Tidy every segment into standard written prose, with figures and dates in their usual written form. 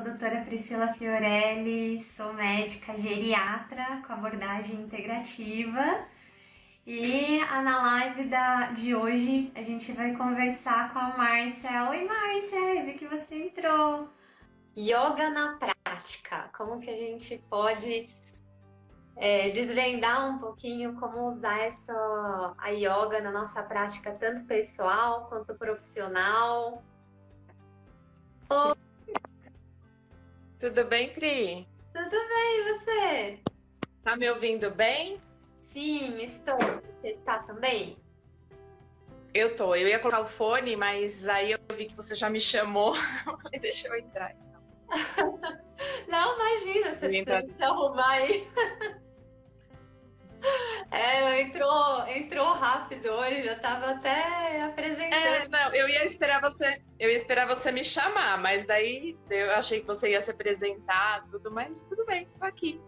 doutora Priscila Fiorelli, sou médica geriatra com abordagem integrativa e na live de hoje a gente vai conversar com a Márcia. Oi Márcia, vi que você entrou. Yoga na prática, como que a gente pode desvendar um pouquinho como usar a yoga na nossa prática, tanto pessoal quanto profissional. Tudo bem, Pri? Tudo bem, e você? Tá me ouvindo bem? Sim, estou. Você está também? Eu tô. Eu ia colocar o fone, mas aí eu vi que você já me chamou. Deixa eu entrar. Não, imagina, você precisa se arrumar aí. Entrou rápido hoje, já estava até apresentando. Não, eu ia esperar você me chamar, mas daí eu achei que você ia se apresentar, tudo, mas tudo bem, tô aqui.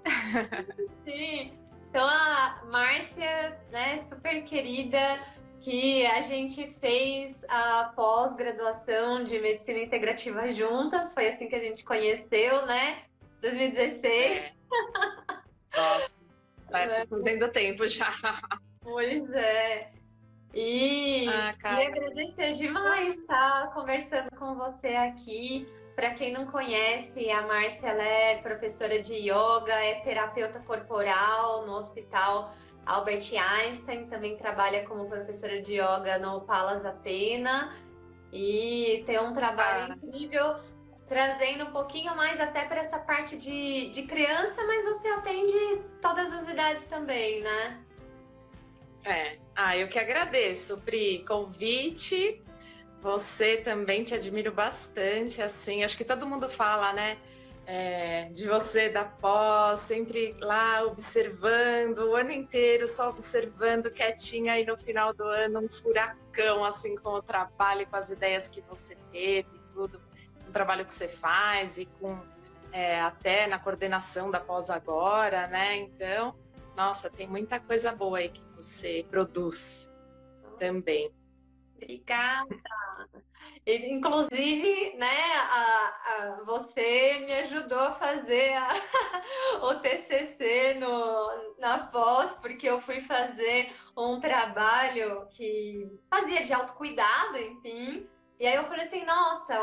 Sim. Então a Márcia, né, super querida, que a gente fez a pós-graduação de medicina integrativa juntas, foi assim que a gente conheceu, né? 2016. Nossa, tá fazendo tempo já. Pois é. E agradecer demais estar conversando com você aqui. Para quem não conhece, a Márcia ela é professora de yoga, é terapeuta corporal no Hospital Albert Einstein, também trabalha como professora de yoga no Palas Athena e tem um trabalho incrível, trazendo um pouquinho mais até para essa parte de criança, mas você atende todas as idades também, né? Eu que agradeço, Pri, convite. Você também, te admiro bastante, assim, acho que todo mundo fala, né, de você da pós, sempre lá observando, o ano inteiro só observando, quietinha, e no final do ano um furacão, assim, com o trabalho, com as ideias que você teve e tudo, com o trabalho que você faz e com até na coordenação da pós agora, né, então, nossa, tem muita coisa boa aí que você produz também. Obrigada! Inclusive, né, você me ajudou a fazer o TCC na pós, porque eu fui fazer um trabalho que fazia de autocuidado, enfim. E aí eu falei assim, nossa,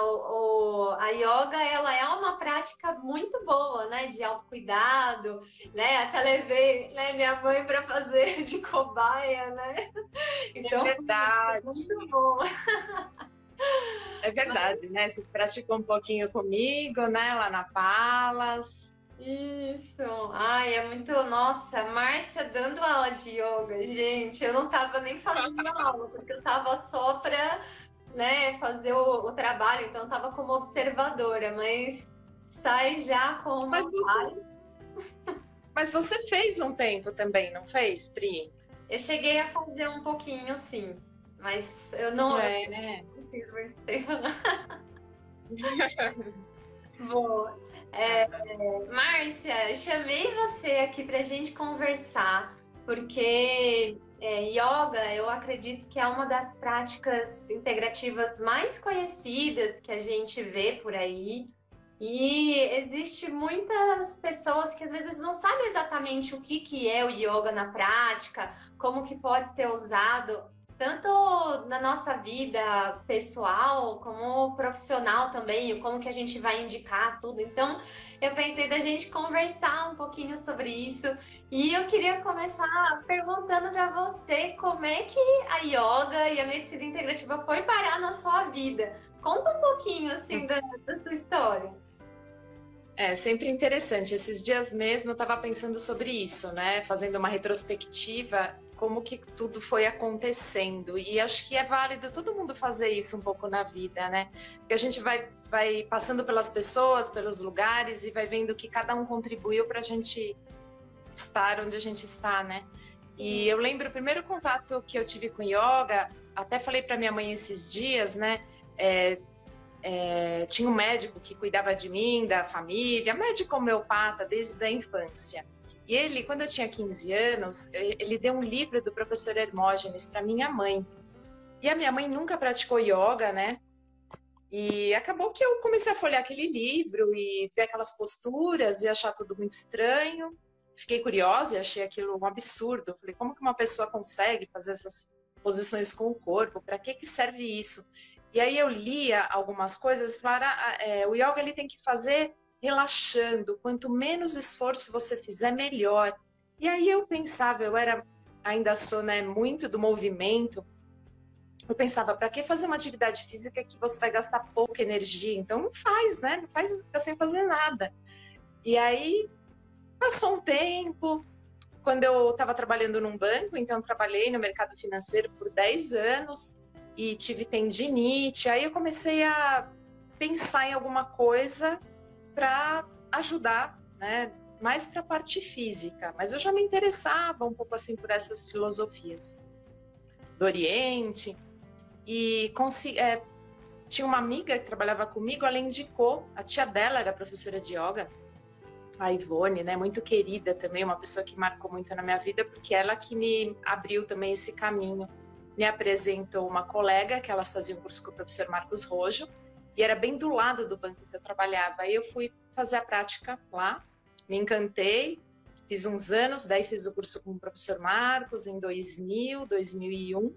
a yoga, ela é uma prática muito boa, né, de autocuidado, né, até levei, né, minha mãe para fazer de cobaia, né. Então, é verdade. Muito bom. É verdade, né? Você praticou um pouquinho comigo, né? Lá na Palas. Isso. Ai, é muito... Nossa, Márcia dando aula de yoga. Gente, eu não tava nem fazendo aula, porque eu tava só pra, né, fazer o trabalho. Então eu tava como observadora, mas sai já como... Mas você fez um tempo também, não fez, Pri? Eu cheguei a fazer um pouquinho, sim. Mas eu não... né? Não fiz muito tempo, Bom, Márcia, chamei você aqui para a gente conversar, porque yoga, eu acredito que é uma das práticas integrativas mais conhecidas que a gente vê por aí. E existe muitas pessoas que às vezes não sabem exatamente o que é o yoga na prática, como que pode ser usado tanto na nossa vida pessoal como profissional também, como que a gente vai indicar tudo. Então, eu pensei da gente conversar um pouquinho sobre isso. E eu queria começar perguntando para você como é que a yoga e a medicina integrativa foi parar na sua vida. Conta um pouquinho, assim, da sua história. É sempre interessante. Esses dias mesmo eu estava pensando sobre isso, né? Fazendo uma retrospectiva, como que tudo foi acontecendo. E acho que é válido todo mundo fazer isso um pouco na vida, né? Porque a gente vai passando pelas pessoas, pelos lugares e vai vendo que cada um contribuiu para a gente estar onde a gente está, né? E eu lembro o primeiro contato que eu tive com yoga, até falei para minha mãe esses dias, né? Tinha um médico que cuidava de mim, da família, médico homeopata desde a infância. E ele, quando eu tinha 15 anos, ele deu um livro do professor Hermógenes para minha mãe. E a minha mãe nunca praticou yoga, né? E acabou que eu comecei a folhear aquele livro e ver aquelas posturas e achar tudo muito estranho. Fiquei curiosa e achei aquilo um absurdo. Falei, como que uma pessoa consegue fazer essas posições com o corpo? Para que serve isso? E aí eu lia algumas coisas e falaram, o yoga ele tem que fazer relaxando. Quanto menos esforço você fizer, melhor. E aí eu pensava, ainda sou, né, muito do movimento. Eu pensava, para que fazer uma atividade física que você vai gastar pouca energia? Então não faz, né? Não faz, fica sem fazer nada. E aí passou um tempo, quando eu estava trabalhando num banco, então trabalhei no mercado financeiro por 10 anos e tive tendinite. Aí eu comecei a pensar em alguma coisa para ajudar, né? Mais para a parte física, mas eu já me interessava um pouco assim por essas filosofias do Oriente. E tinha uma amiga que trabalhava comigo, ela indicou, a tia dela era professora de yoga, a Ivone, né, muito querida também, uma pessoa que marcou muito na minha vida, porque ela que me abriu também esse caminho. Me apresentou uma colega, que elas faziam curso com o professor Marcos Rojo, e era bem do lado do banco que eu trabalhava. Aí eu fui fazer a prática lá, me encantei, fiz uns anos, daí fiz o curso com o professor Marcos em 2000, 2001,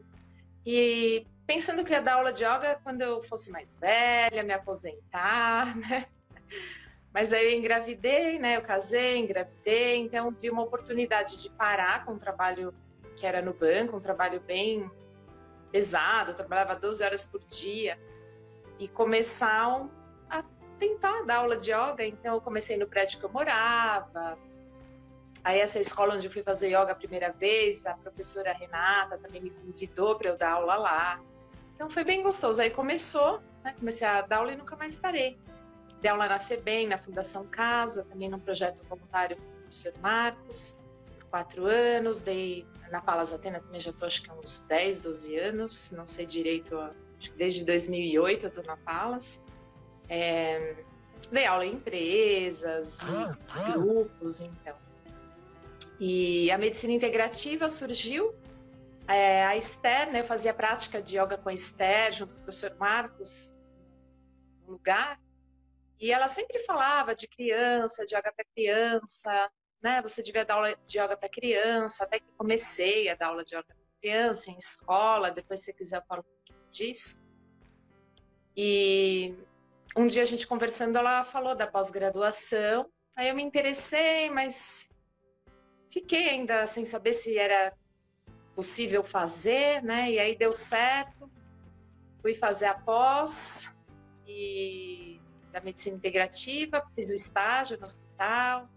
e pensando que ia dar aula de yoga quando eu fosse mais velha, me aposentar, né? Mas aí eu engravidei, né? Eu casei, engravidei, então vi uma oportunidade de parar com o trabalho que era no banco, um trabalho bem pesado, eu trabalhava 12 horas por dia, e começar a tentar dar aula de yoga. Então eu comecei no prédio que eu morava. Aí essa escola onde eu fui fazer yoga a primeira vez, a professora Renata também me convidou para eu dar aula lá. Então foi bem gostoso. Aí começou, né? Comecei a dar aula e nunca mais parei. Dei aula na FEBEM, na Fundação Casa, também num projeto voluntário com o professor Marcos, por 4 anos. Dei na Palas Atena também, já estou acho que há uns 10, 12 anos, não sei direito, acho que desde 2008 eu estou na Palas. Dei aula em empresas, em grupos, então. E a medicina integrativa surgiu. A Esther, né, eu fazia prática de yoga com a Esther, junto com o professor Marcos, no lugar. E ela sempre falava de criança, de yoga para criança, né? Você devia dar aula de yoga para criança, até que comecei a dar aula de yoga para criança em escola. Depois, se você quiser, eu falo um pouquinho disso. E um dia a gente conversando, ela falou da pós-graduação. Aí eu me interessei, mas fiquei ainda sem saber se era possível fazer, né? E aí deu certo. Fui fazer a pós da medicina integrativa, fiz o estágio no hospital,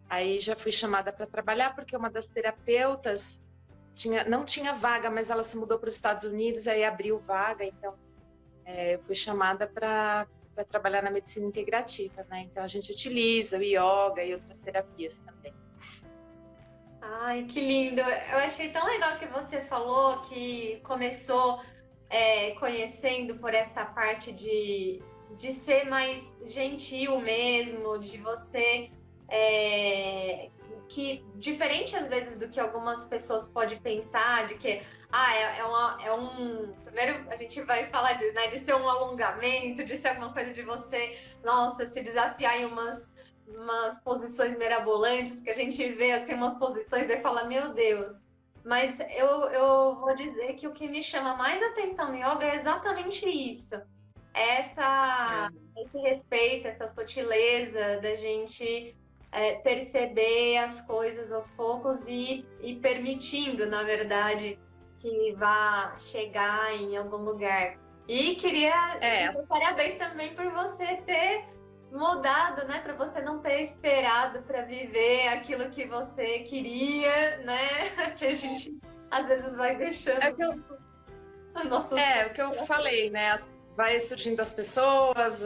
aí já fui chamada para trabalhar porque uma das terapeutas não tinha vaga, mas ela se mudou para os Estados Unidos, aí abriu vaga, então eu fui chamada para trabalhar na medicina integrativa, né? Então a gente utiliza o yoga e outras terapias também. Ai, que lindo! Eu achei tão legal que você falou que começou conhecendo por essa parte de ser mais gentil mesmo, de você que diferente às vezes do que algumas pessoas podem pensar, de que primeiro a gente vai falar disso, né, de ser um alongamento, de ser alguma coisa de você, nossa, se desafiar em umas posições mirabolantes, que a gente vê assim umas posições e fala, meu Deus. Mas eu vou dizer que o que me chama mais atenção no yoga é exatamente isso. Esse respeito, essa sutileza da gente perceber as coisas aos poucos e permitindo, na verdade, que vá chegar em algum lugar. E queria parabéns também por você ter mudado, né? Para você não ter esperado para viver aquilo que você queria, né? Que a gente às vezes vai deixando. O que eu falei, né? Vai surgindo as pessoas,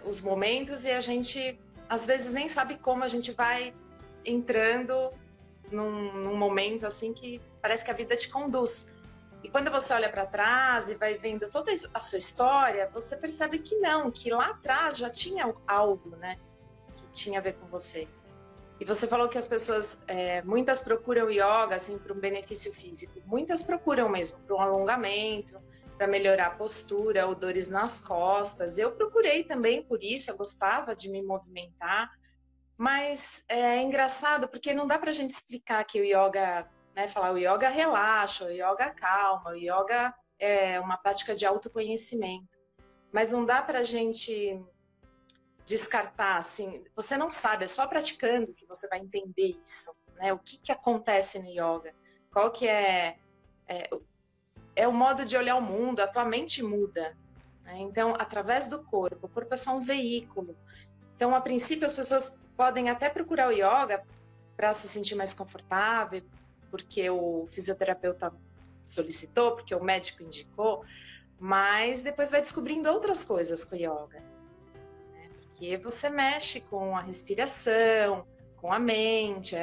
os momentos, e a gente às vezes nem sabe como a gente vai entrando num momento assim que parece que a vida te conduz. E quando você olha para trás e vai vendo toda a sua história, você percebe que não, que lá atrás já tinha algo, né, que tinha a ver com você. E você falou que as pessoas, muitas procuram yoga assim para um benefício físico, muitas procuram mesmo para um alongamento, para melhorar a postura ou dores nas costas. Eu procurei também por isso, eu gostava de me movimentar, mas é engraçado porque não dá para a gente explicar que o yoga, né, falar o yoga relaxa, o yoga calma, o yoga é uma prática de autoconhecimento, mas não dá para a gente descartar, assim, você não sabe, é só praticando que você vai entender isso, né? O que acontece no yoga, qual que é o modo de olhar o mundo, a tua mente muda, né? Então, através do corpo, o corpo é só um veículo. Então, a princípio, as pessoas podem até procurar o yoga para se sentir mais confortável, porque o fisioterapeuta solicitou, porque o médico indicou, mas depois vai descobrindo outras coisas com o yoga, né? Porque você mexe com a respiração, com a mente,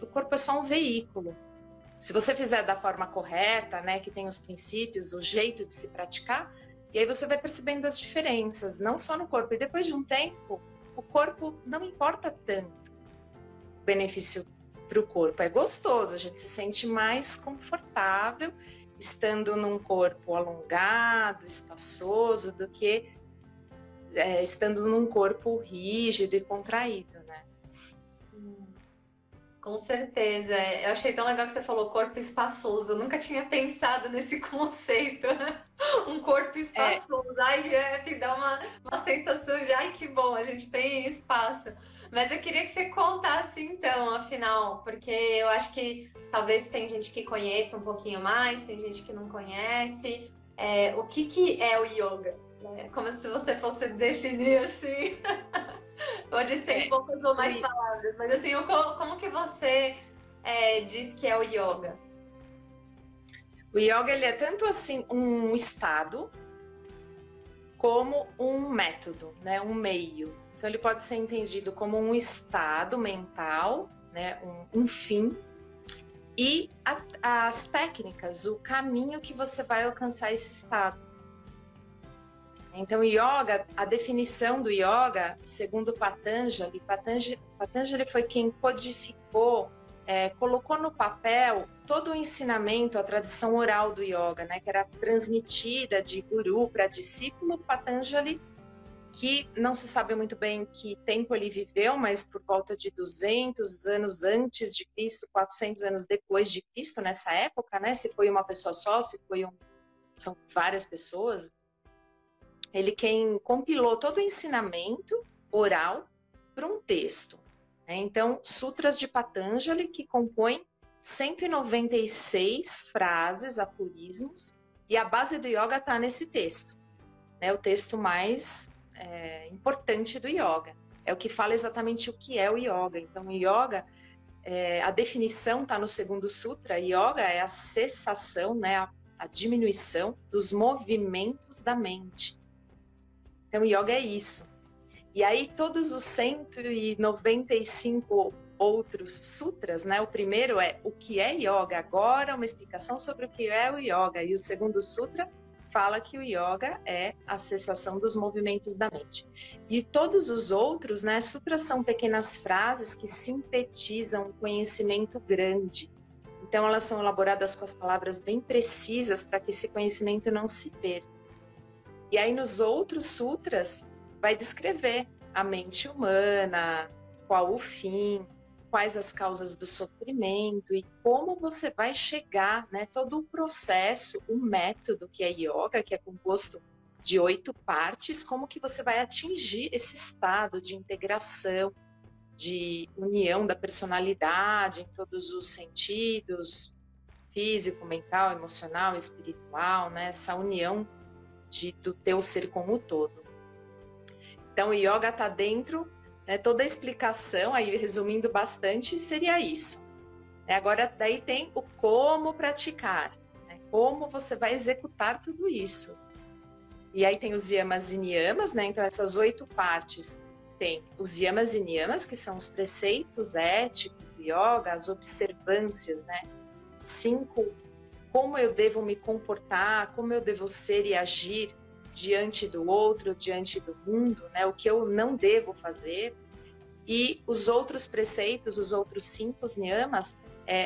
o corpo é só um veículo. Se você fizer da forma correta, né, que tem os princípios, o jeito de se praticar, e aí você vai percebendo as diferenças, não só no corpo. E depois de um tempo, o corpo não importa tanto o benefício para o corpo. É gostoso, a gente se sente mais confortável estando num corpo alongado, espaçoso, do que estando num corpo rígido e contraído, né? Com certeza. Eu achei tão legal que você falou corpo espaçoso. Eu nunca tinha pensado nesse conceito. Um corpo espaçoso. Ai, que dá uma sensação de ai, que bom, a gente tem espaço. Mas eu queria que você contasse então, afinal, porque eu acho que talvez tem gente que conheça um pouquinho mais, tem gente que não conhece. O que é o yoga? Como se você fosse definir assim. Pode ser em poucas ou mais palavras, mas assim, como que você diz que é o yoga? O yoga, ele é tanto assim um estado como um método, né? Um meio. Então ele pode ser entendido como um estado mental, né? Um fim, e as técnicas, o caminho que você vai alcançar esse estado. Então, yoga, a definição do yoga, segundo Patanjali foi quem codificou, colocou no papel todo o ensinamento, a tradição oral do yoga, né, que era transmitida de guru para discípulo. Patanjali, que não se sabe muito bem que tempo ele viveu, mas por volta de 200 anos antes de Cristo, 400 anos depois de Cristo, nessa época, né, se foi uma pessoa só, são várias pessoas. Ele quem compilou todo o ensinamento oral para um texto, né? Então, Sutras de Patanjali, que compõem 196 frases, aforismos, e a base do yoga está nesse texto, né? O texto mais importante do yoga. É o que fala exatamente o que é o yoga. Então, o yoga, a definição está no segundo sutra. Yoga é a cessação, né? A diminuição dos movimentos da mente. Então, yoga é isso. E aí, todos os 195 outros sutras, né? O primeiro é o que é yoga, agora uma explicação sobre o que é o yoga. E o segundo sutra fala que o yoga é a cessação dos movimentos da mente. E todos os outros, né? Sutras são pequenas frases que sintetizam um conhecimento grande. Então, elas são elaboradas com as palavras bem precisas para que esse conhecimento não se perca. E aí, nos outros sutras, vai descrever a mente humana, qual o fim, quais as causas do sofrimento e como você vai chegar, né? Todo o processo, o método que é yoga, que é composto de 8 partes, como que você vai atingir esse estado de integração, de união da personalidade em todos os sentidos, físico, mental, emocional, espiritual, né? Essa união do teu ser como um todo. Então, o yoga está dentro, né, toda a explicação, aí resumindo bastante, seria isso. Agora, daí tem o como praticar, né, como você vai executar tudo isso. E aí tem os yamas e niyamas, né, então essas 8 partes tem os yamas e niyamas, que são os preceitos éticos do yoga, as observâncias, né, 5 como eu devo me comportar, como eu devo ser e agir diante do outro, diante do mundo, né? O que eu não devo fazer. E os outros preceitos, os outros 5 niyamas,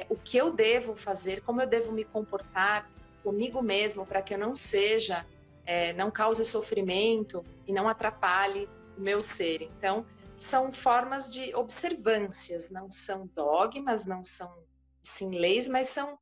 o que eu devo fazer, como eu devo me comportar comigo mesmo para que eu não seja, não cause sofrimento e não atrapalhe o meu ser. Então, são formas de observâncias, não são dogmas, não são, sim, leis, mas são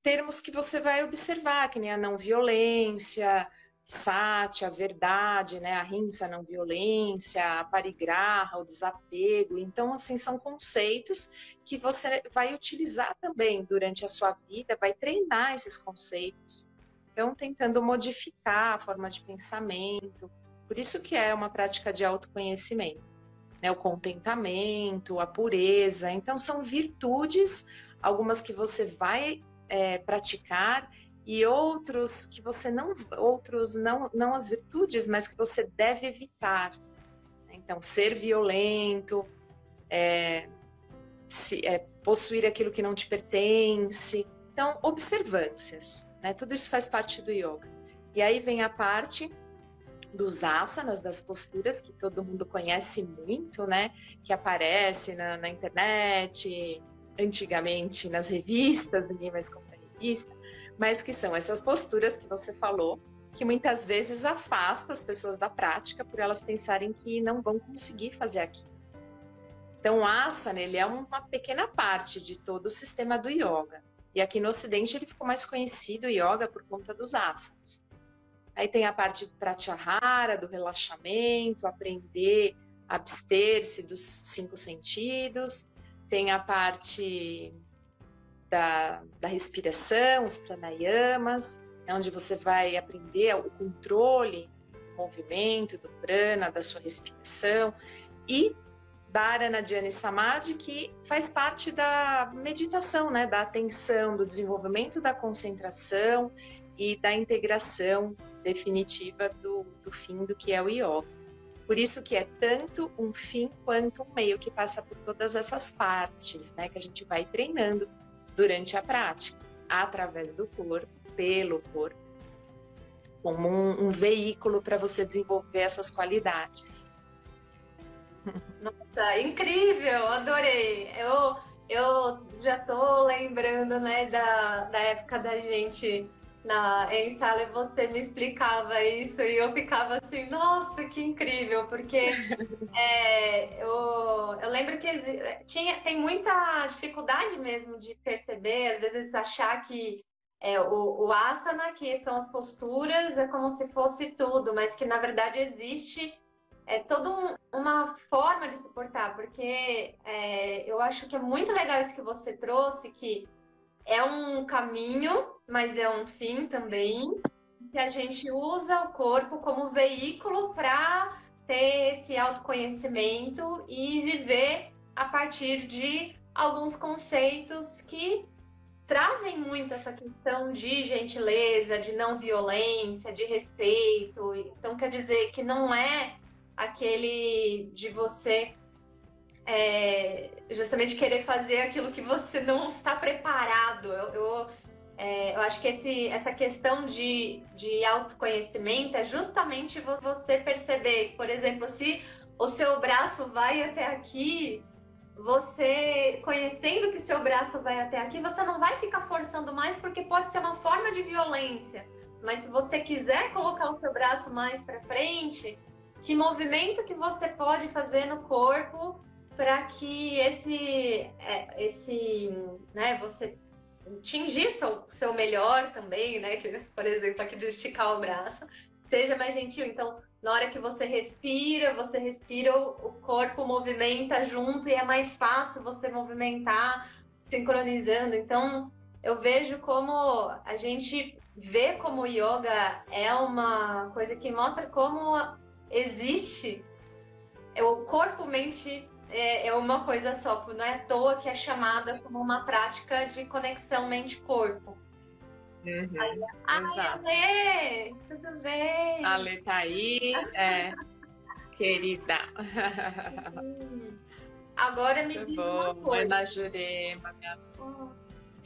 termos que você vai observar, que nem a não violência, sati, a verdade, né? A ahimsa, a não violência, a parigraha, o desapego. Então, assim, são conceitos que você vai utilizar também durante a sua vida, vai treinar esses conceitos. Então, tentando modificar a forma de pensamento. Por isso que é uma prática de autoconhecimento, né? O contentamento, a pureza. Então, são virtudes, algumas que você vai praticar e outros que você não, não as virtudes, mas que você deve evitar. Então, ser violento, possuir aquilo que não te pertence. Então, observâncias, né? Tudo isso faz parte do yoga. E aí vem a parte dos asanas, das posturas, que todo mundo conhece muito, né? Que aparece na internet, antigamente nas revistas, ninguém mais compra revista, mas que são essas posturas que você falou, que muitas vezes afasta as pessoas da prática por elas pensarem que não vão conseguir fazer aquilo. Então, o asana, ele é uma pequena parte de todo o sistema do yoga. E aqui no Ocidente ele ficou mais conhecido, o yoga, por conta dos asanas. Aí tem a parte do pratyahara, do relaxamento, aprender a abster-se dos 5 sentidos. Tem a parte da respiração, os pranayamas, onde você vai aprender o controle do movimento, do prana, da sua respiração. E Dharana, Dhyana e Samadhi, que faz parte da meditação, né? Da atenção, do desenvolvimento da concentração e da integração definitiva do fim do que é o yoga. Por isso que é tanto um fim quanto um meio que passa por todas essas partes, né? Que a gente vai treinando durante a prática, através do corpo, pelo corpo, como um veículo para você desenvolver essas qualidades. Nossa, incrível, adorei. Eu já tô lembrando, né, da época da gente em sala e você me explicava isso e eu ficava assim, nossa, que incrível, porque eu lembro que tem muita dificuldade mesmo de perceber, às vezes achar que o asana, que são as posturas, é como se fosse tudo, mas que na verdade existe toda uma forma de se portar, porque eu acho que é muito legal isso que você trouxe, que é um caminho, mas é um fim também, que a gente usa o corpo como veículo para ter esse autoconhecimento e viver a partir de alguns conceitos que trazem muito essa questão de gentileza, de não violência, de respeito. Então, quer dizer que não é aquele de você justamente querer fazer aquilo que você não está preparado. Eu acho que essa questão de autoconhecimento é justamente você perceber, por exemplo, se o seu braço vai até aqui, você conhecendo que seu braço vai até aqui, você não vai ficar forçando mais, porque pode ser uma forma de violência. Mas se você quiser colocar o seu braço mais para frente, que movimento que você pode fazer no corpo para que né, você atingir seu melhor também, né? Que, por exemplo, aqui de esticar o braço, seja mais gentil. Então, na hora que você respira, o corpo movimenta junto e é mais fácil você movimentar, sincronizando. Então, eu vejo como a gente vê como o yoga é uma coisa que mostra como existe o corpo-mente é uma coisa só, não é à toa que é chamada como uma prática de conexão mente-corpo. Exato. Ale, tudo bem? Ale tá aí, querida. Agora me diz uma coisa. Ana Jurema, minha...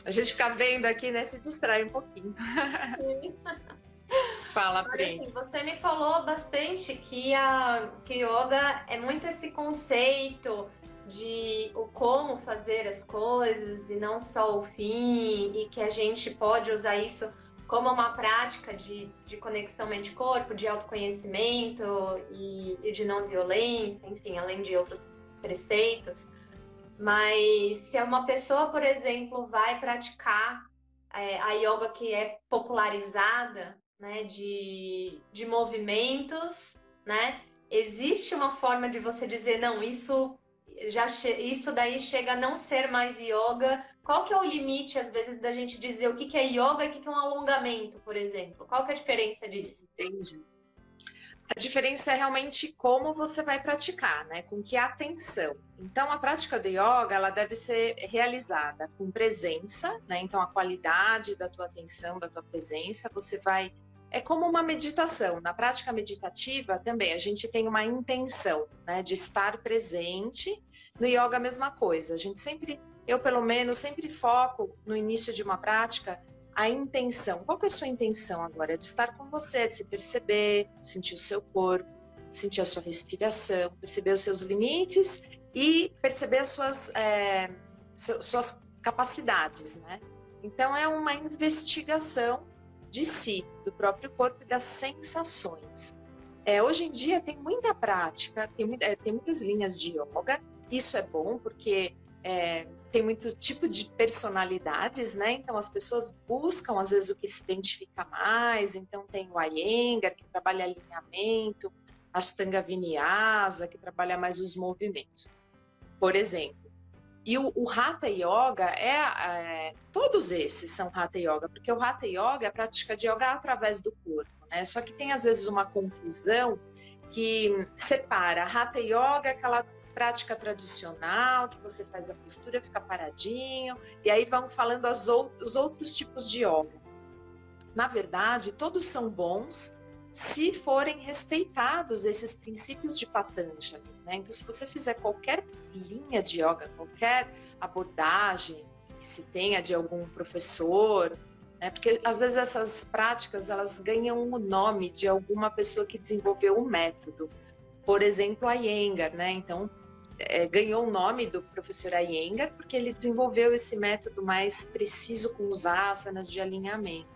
A gente fica vendo aqui, né? Se distrai um pouquinho. Fala, Pri. Assim, você me falou bastante que yoga é muito esse conceito de o como fazer as coisas e não só o fim, e que a gente pode usar isso como uma prática de conexão mente-corpo, de autoconhecimento e de não violência, enfim, além de outros preceitos. Mas se uma pessoa, por exemplo, vai praticar a yoga que é popularizada, né, de movimentos, né, existe uma forma de você dizer, não, isso daí chega a não ser mais yoga. Qual que é o limite, às vezes, da gente dizer o que que é yoga e o que que é um alongamento, por exemplo? Qual que é a diferença disso? Entendi. A diferença é realmente como você vai praticar, né? Com que atenção. Então, a prática do yoga, ela deve ser realizada com presença, né? Então, a qualidade da tua atenção, da tua presença, você vai... É como uma meditação. Na prática meditativa, também, a gente tem uma intenção, né? De estar presente. No yoga, a mesma coisa. A gente sempre, eu pelo menos, sempre foco no início de uma prática a intenção. Qual que é a sua intenção agora? É de estar com você, de se perceber, sentir o seu corpo, sentir a sua respiração, perceber os seus limites e perceber as suas capacidades, né? Então, é uma investigação de si, do próprio corpo e das sensações. Hoje em dia tem muita prática, tem muitas linhas de yoga. Isso é bom porque tem muito tipo de personalidades, né? Então as pessoas buscam às vezes o que se identifica mais. Então tem o Iyengar, que trabalha alinhamento, a Ashtanga Vinyasa, que trabalha mais os movimentos, por exemplo. E o Hatha Yoga todos esses são Hatha Yoga, porque o Hatha Yoga é a prática de yoga através do corpo, né? Só que tem às vezes uma confusão que separa Hatha Yoga, aquela prática tradicional, que você faz a postura, fica paradinho, e aí vão falando os outros tipos de yoga. Na verdade, todos são bons se forem respeitados esses princípios de Patanjali, né? Então, se você fizer qualquer linha de yoga, qualquer abordagem que se tenha de algum professor, né? Porque às vezes essas práticas elas ganham o nome de alguma pessoa que desenvolveu um método. Por exemplo, a Iyengar, né? Então, ganhou o nome do professor Iyengar porque ele desenvolveu esse método mais preciso com os asanas de alinhamento.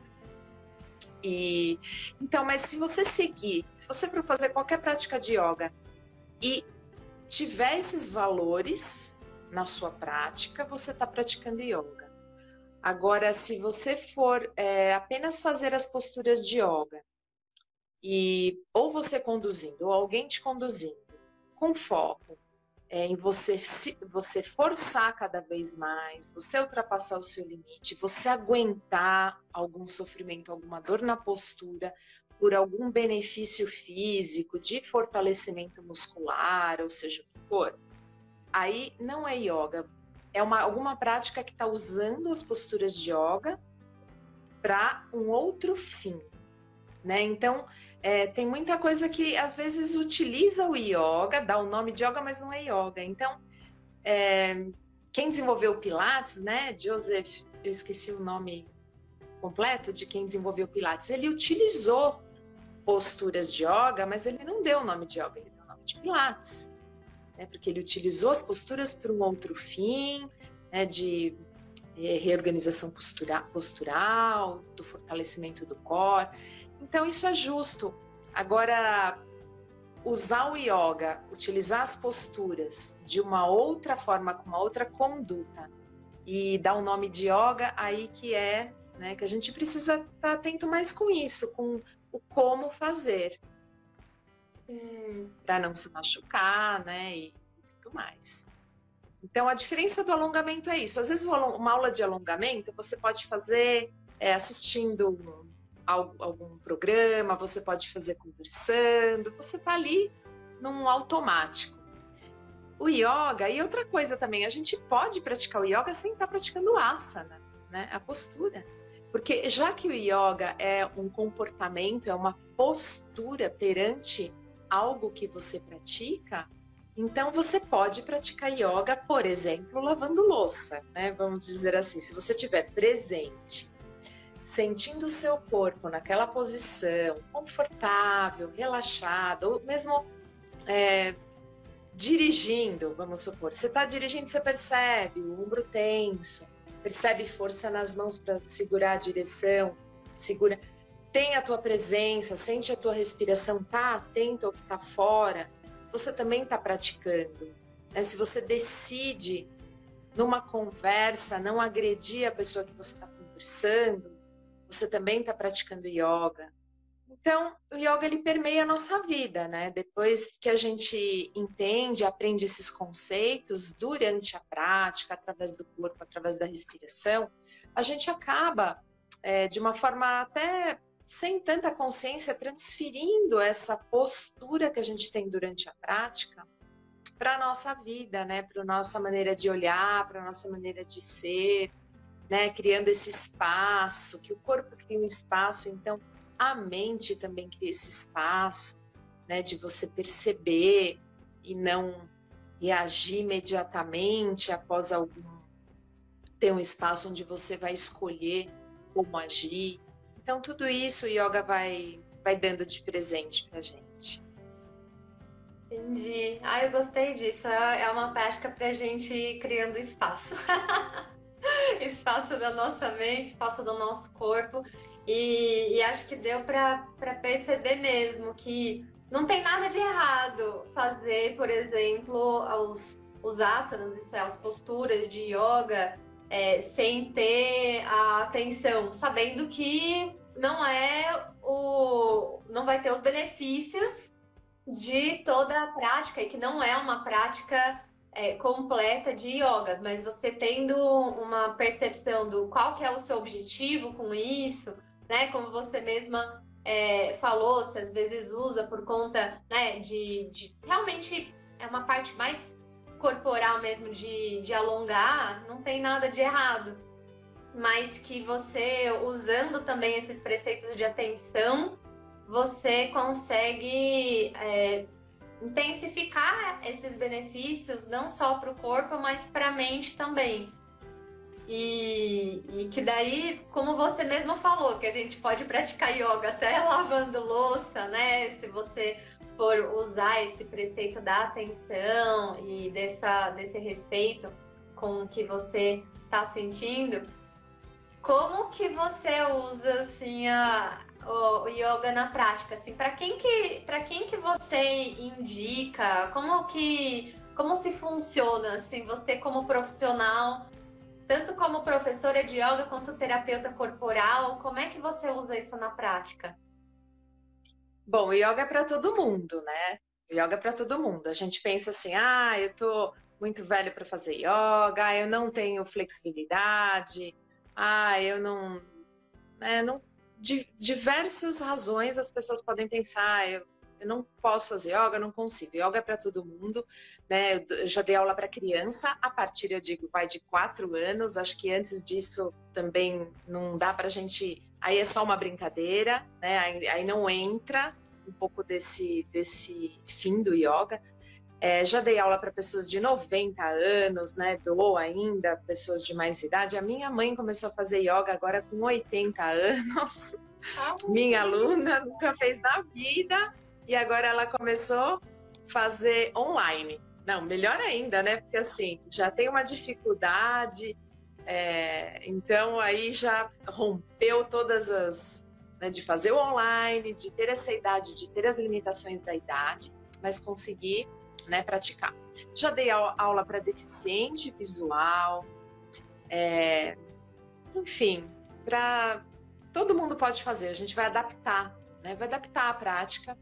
Então, mas se você for fazer qualquer prática de yoga e tiver esses valores na sua prática, você está praticando yoga. Agora, se você for apenas fazer as posturas de yoga, ou você conduzindo, ou alguém te conduzindo, com foco em você forçar cada vez mais, você ultrapassar o seu limite, você aguentar algum sofrimento, alguma dor na postura, por algum benefício físico, de fortalecimento muscular, ou seja o que for, aí não é yoga, é alguma prática que está usando as posturas de yoga para um outro fim, né? Então, tem muita coisa que às vezes utiliza o yoga, dá o nome de yoga, mas não é yoga. Então, quem desenvolveu o Pilates, né? Joseph, eu esqueci o nome completo de quem desenvolveu o Pilates, ele utilizou posturas de yoga, mas ele não deu o nome de yoga, ele deu o nome de Pilates, né? Porque ele utilizou as posturas para um outro fim, né? De reorganização postural, do fortalecimento do core. Então, isso é justo. Agora, usar o yoga, utilizar as posturas de uma outra forma, com uma outra conduta, e dar o nome de yoga, aí que né, que a gente precisa estar atento mais com isso, com o como fazer. Para não se machucar, né, e tudo mais. Então, a diferença do alongamento é isso. Às vezes, uma aula de alongamento, você pode fazer assistindo algum programa, você pode fazer conversando, você está ali num automático. O yoga, e outra coisa também, a gente pode praticar o yoga sem estar praticando asana, né? A postura. Porque já que o yoga é um comportamento, é uma postura perante algo que você pratica, então você pode praticar yoga, por exemplo, lavando louça, né? Vamos dizer assim, se você estiver presente, sentindo o seu corpo naquela posição, confortável, relaxado, ou mesmo dirigindo, vamos supor, você está dirigindo, você percebe o ombro tenso, percebe força nas mãos para segurar a direção, segura, tem a tua presença, sente a tua respiração, tá atento ao que está fora, você também está praticando. Né? Se você decide, numa conversa, não agredir a pessoa que você está conversando, você também está praticando yoga. Então, o yoga, ele permeia a nossa vida, né? Depois que a gente entende, aprende esses conceitos durante a prática, através do corpo, através da respiração, a gente acaba, de uma forma até sem tanta consciência, transferindo essa postura que a gente tem durante a prática para a nossa vida, né? Para a nossa maneira de olhar, para a nossa maneira de ser, né? Criando esse espaço, que o corpo cria um espaço, então a mente também cria esse espaço, né, de você perceber e não reagir imediatamente após ter um espaço onde você vai escolher como agir. Então, tudo isso o yoga vai dando de presente pra gente. Entendi. Eu gostei disso. É uma prática pra gente ir criando espaço. Espaço da nossa mente, espaço do nosso corpo. E acho que deu para perceber mesmo que não tem nada de errado fazer, por exemplo, os asanas, isso é, as posturas de yoga, sem ter a atenção, sabendo que não vai ter os benefícios de toda a prática e que não é uma prática completa de yoga, mas você tendo uma percepção do qual que é o seu objetivo com isso, né? Como você mesma falou, se às vezes usa por conta, né, de realmente é uma parte mais corporal mesmo de alongar, não tem nada de errado. Mas que você, usando também esses preceitos de atenção, você consegue intensificar esses benefícios não só para o corpo, mas para a mente também. E que daí, como você mesma falou, que a gente pode praticar yoga até lavando louça, né? Se você for usar esse preceito da atenção e desse respeito com o que você está sentindo, como que você usa assim o yoga na prática? Assim, para quem que você indica? Como se funciona assim, você como profissional? Tanto como professora de yoga quanto terapeuta corporal, como é que você usa isso na prática? Bom, o yoga é para todo mundo, né? O yoga é para todo mundo. A gente pensa assim, eu tô muito velho para fazer yoga, eu não tenho flexibilidade, eu não, diversas razões as pessoas podem pensar, eu não posso fazer yoga, eu não consigo. Yoga é para todo mundo, né? Eu já dei aula para criança, a partir, eu digo, vai de 4 anos. Acho que antes disso também não dá para a gente. Aí é só uma brincadeira, né? Aí não entra um pouco desse fim do yoga. Já dei aula para pessoas de 90 anos, né? Dou ainda pessoas de mais idade. A minha mãe começou a fazer yoga agora com 80 anos. Minha aluna nunca fez na vida. E agora ela começou a fazer online. Não, melhor ainda, né? Porque assim, já tem uma dificuldade, então aí já rompeu todas as... Né, de fazer o online, de ter essa idade, de ter as limitações da idade, mas conseguir, né, praticar. Já dei aula para deficiente visual, enfim, todo mundo pode fazer, a gente vai adaptar, né? Vai adaptar a prática.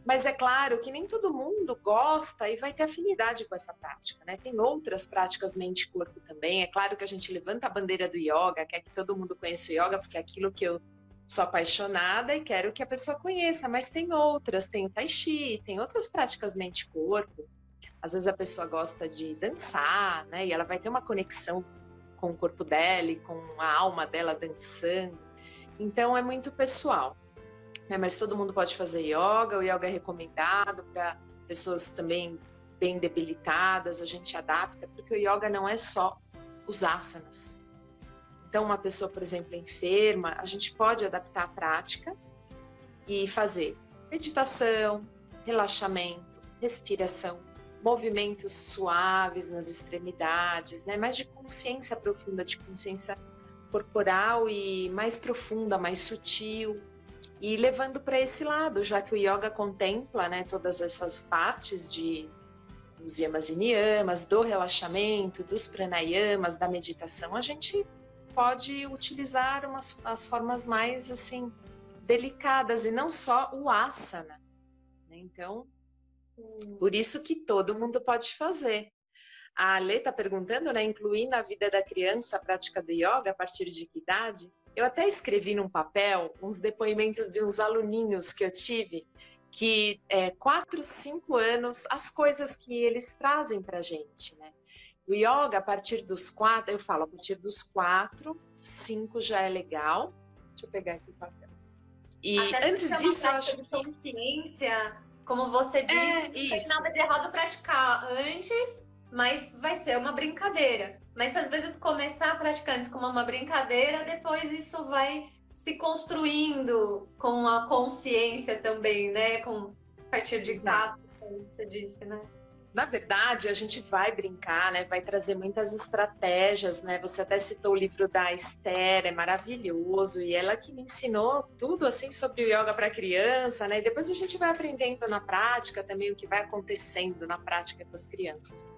Mas é claro que nem todo mundo gosta e vai ter afinidade com essa prática, né? Tem outras práticas mente e corpo também. É claro que a gente levanta a bandeira do yoga, quer que todo mundo conheça o yoga, porque é aquilo que eu sou apaixonada e quero que a pessoa conheça. Mas tem outras, tem o tai chi, tem outras práticas mente e corpo. Às vezes a pessoa gosta de dançar, né? E ela vai ter uma conexão com o corpo dela e com a alma dela dançando. Então é muito pessoal. Mas todo mundo pode fazer yoga, o yoga é recomendado para pessoas também bem debilitadas, a gente adapta, porque o yoga não é só os asanas. Então, uma pessoa, por exemplo, enferma, a gente pode adaptar a prática e fazer meditação, relaxamento, respiração, movimentos suaves nas extremidades, né? Mais de consciência profunda, de consciência corporal e mais profunda, mais sutil. E levando para esse lado, já que o yoga contempla, né, todas essas partes dos yamas e niyamas, do relaxamento, dos pranayamas, da meditação, a gente pode utilizar as formas mais assim delicadas e não só o asana, né? Então, por isso que todo mundo pode fazer. A Ale está perguntando, né, incluir na vida da criança a prática do yoga a partir de que idade? Eu até escrevi num papel uns depoimentos de uns aluninhos que eu tive, que 4, 5 anos, as coisas que eles trazem para a gente, né? O yoga, a partir dos 4, eu falo, a partir dos 4, 5 já é legal. Deixa eu pegar aqui o papel. E até antes disso, eu acho que consciência, como você disse, não tem nada de errado praticar antes, mas vai ser uma brincadeira. Mas se às vezes começar a praticar antes como uma brincadeira, depois isso vai se construindo com a consciência também, né? A partir de 4, como você disse, né? Na verdade, a gente vai brincar, né? Vai trazer muitas estratégias, né? Você até citou o livro da Esther, é maravilhoso, e ela que me ensinou tudo assim sobre o yoga para criança, né? E depois a gente vai aprendendo na prática também o que vai acontecendo na prática com as crianças.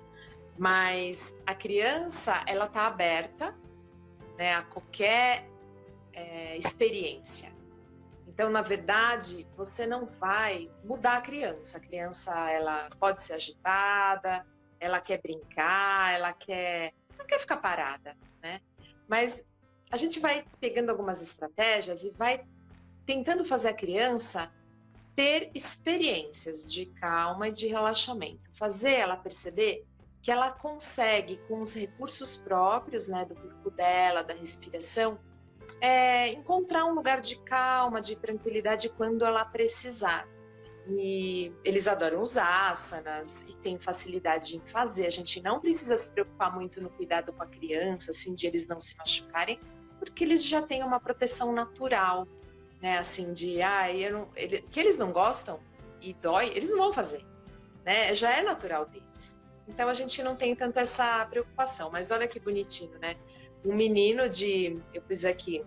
Mas a criança, ela tá aberta, né, a qualquer experiência. Então, na verdade, você não vai mudar a criança. A criança, ela pode ser agitada, ela quer brincar, não quer ficar parada, né? Mas a gente vai pegando algumas estratégias e vai tentando fazer a criança ter experiências de calma e de relaxamento. Fazer ela perceber que ela consegue, com os recursos próprios, né, do corpo dela, da respiração, encontrar um lugar de calma, de tranquilidade quando ela precisar. E eles adoram os asanas e têm facilidade em fazer. A gente não precisa se preocupar muito no cuidado com a criança, assim, de eles não se machucarem, porque eles já têm uma proteção natural, né? Assim, que eles não gostam e dói, eles não vão fazer, né? Já é natural deles. Então a gente não tem tanta essa preocupação. Mas olha que bonitinho, né? Um menino eu pus aqui,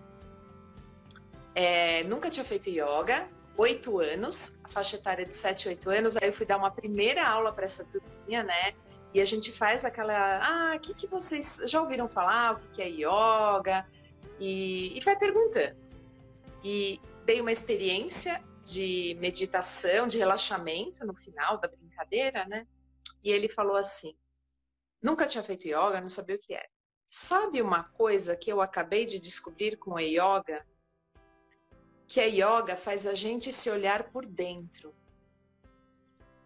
nunca tinha feito yoga, 8 anos, a faixa etária de 7, 8 anos, aí eu fui dar uma primeira aula para essa turminha, né? E a gente faz aquela, o que vocês já ouviram falar, o que é yoga? E vai perguntando. E dei uma experiência de meditação, de relaxamento no final da brincadeira, né? E ele falou assim, nunca tinha feito yoga, não sabia o que era. Sabe uma coisa que eu acabei de descobrir com a yoga? Que a yoga faz a gente se olhar por dentro.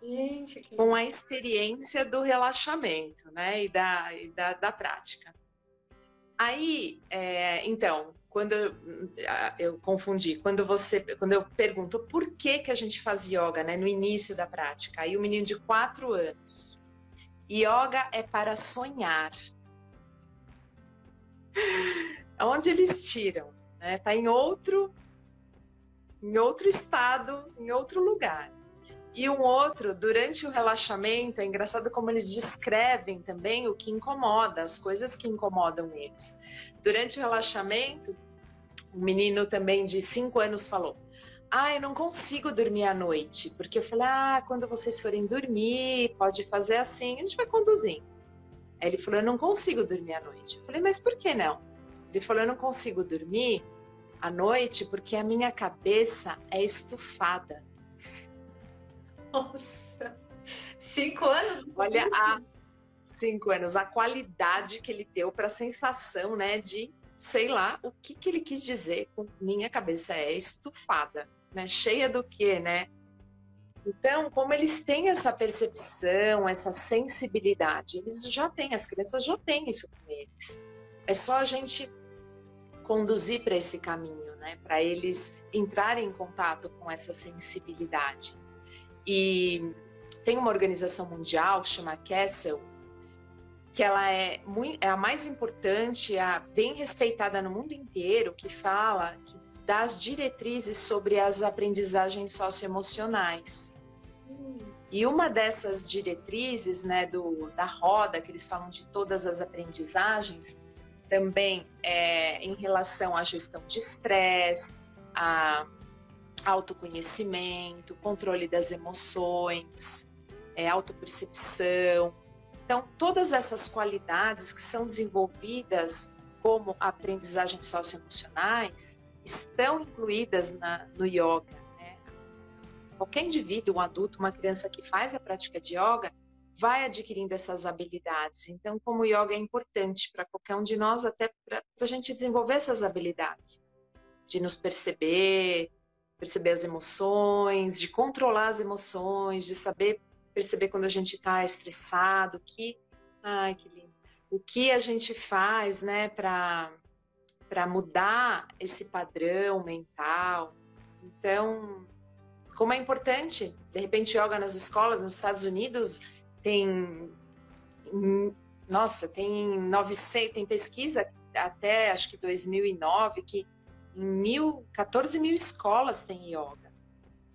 Gente, com a experiência do relaxamento, né? E da prática. Aí, então, quando eu confundi, quando eu pergunto por que a gente faz yoga, né? No início da prática, aí o menino de 4 anos. Yoga é para sonhar. Onde eles tiram, né? Tá em outro estado, em outro lugar. E um outro, durante o relaxamento, é engraçado como eles descrevem também o que incomoda, as coisas que incomodam eles. Durante o relaxamento, um menino também de 5 anos falou, eu não consigo dormir à noite, porque eu falei, quando vocês forem dormir, pode fazer assim, a gente vai conduzindo. Aí ele falou, eu não consigo dormir à noite. Eu falei, mas por que não? Ele falou, eu não consigo dormir à noite porque a minha cabeça é estufada. Nossa, 5 anos? Olha, 5 anos, a qualidade que ele deu para a sensação, né, de, sei lá, o que ele quis dizer com minha cabeça é estufada, né, cheia do quê, né? Então, como eles têm essa percepção, essa sensibilidade, eles já têm, as crianças já têm isso com eles. É só a gente conduzir para esse caminho, né, para eles entrarem em contato com essa sensibilidade. E tem uma organização mundial que chama CASEL, que ela é a mais importante, a bem respeitada no mundo inteiro, que fala das diretrizes sobre as aprendizagens socioemocionais. E uma dessas diretrizes, né, da roda, que eles falam de todas as aprendizagens, também é em relação à gestão de estresse, a autoconhecimento, controle das emoções, autopercepção. Então, todas essas qualidades que são desenvolvidas como aprendizagens socioemocionais estão incluídas no yoga, né? Qualquer indivíduo, um adulto, uma criança que faz a prática de yoga vai adquirindo essas habilidades. Então, como o yoga é importante para qualquer um de nós, até para a gente desenvolver essas habilidades, de nos perceber as emoções, de controlar as emoções, de saber perceber quando a gente está estressado, ai, que lindo, o que a gente faz, né, para mudar esse padrão mental. Então, como é importante, de repente, yoga nas escolas, nos Estados Unidos, tem 900, tem pesquisa até, acho que 2009, que em 14 mil escolas tem yoga.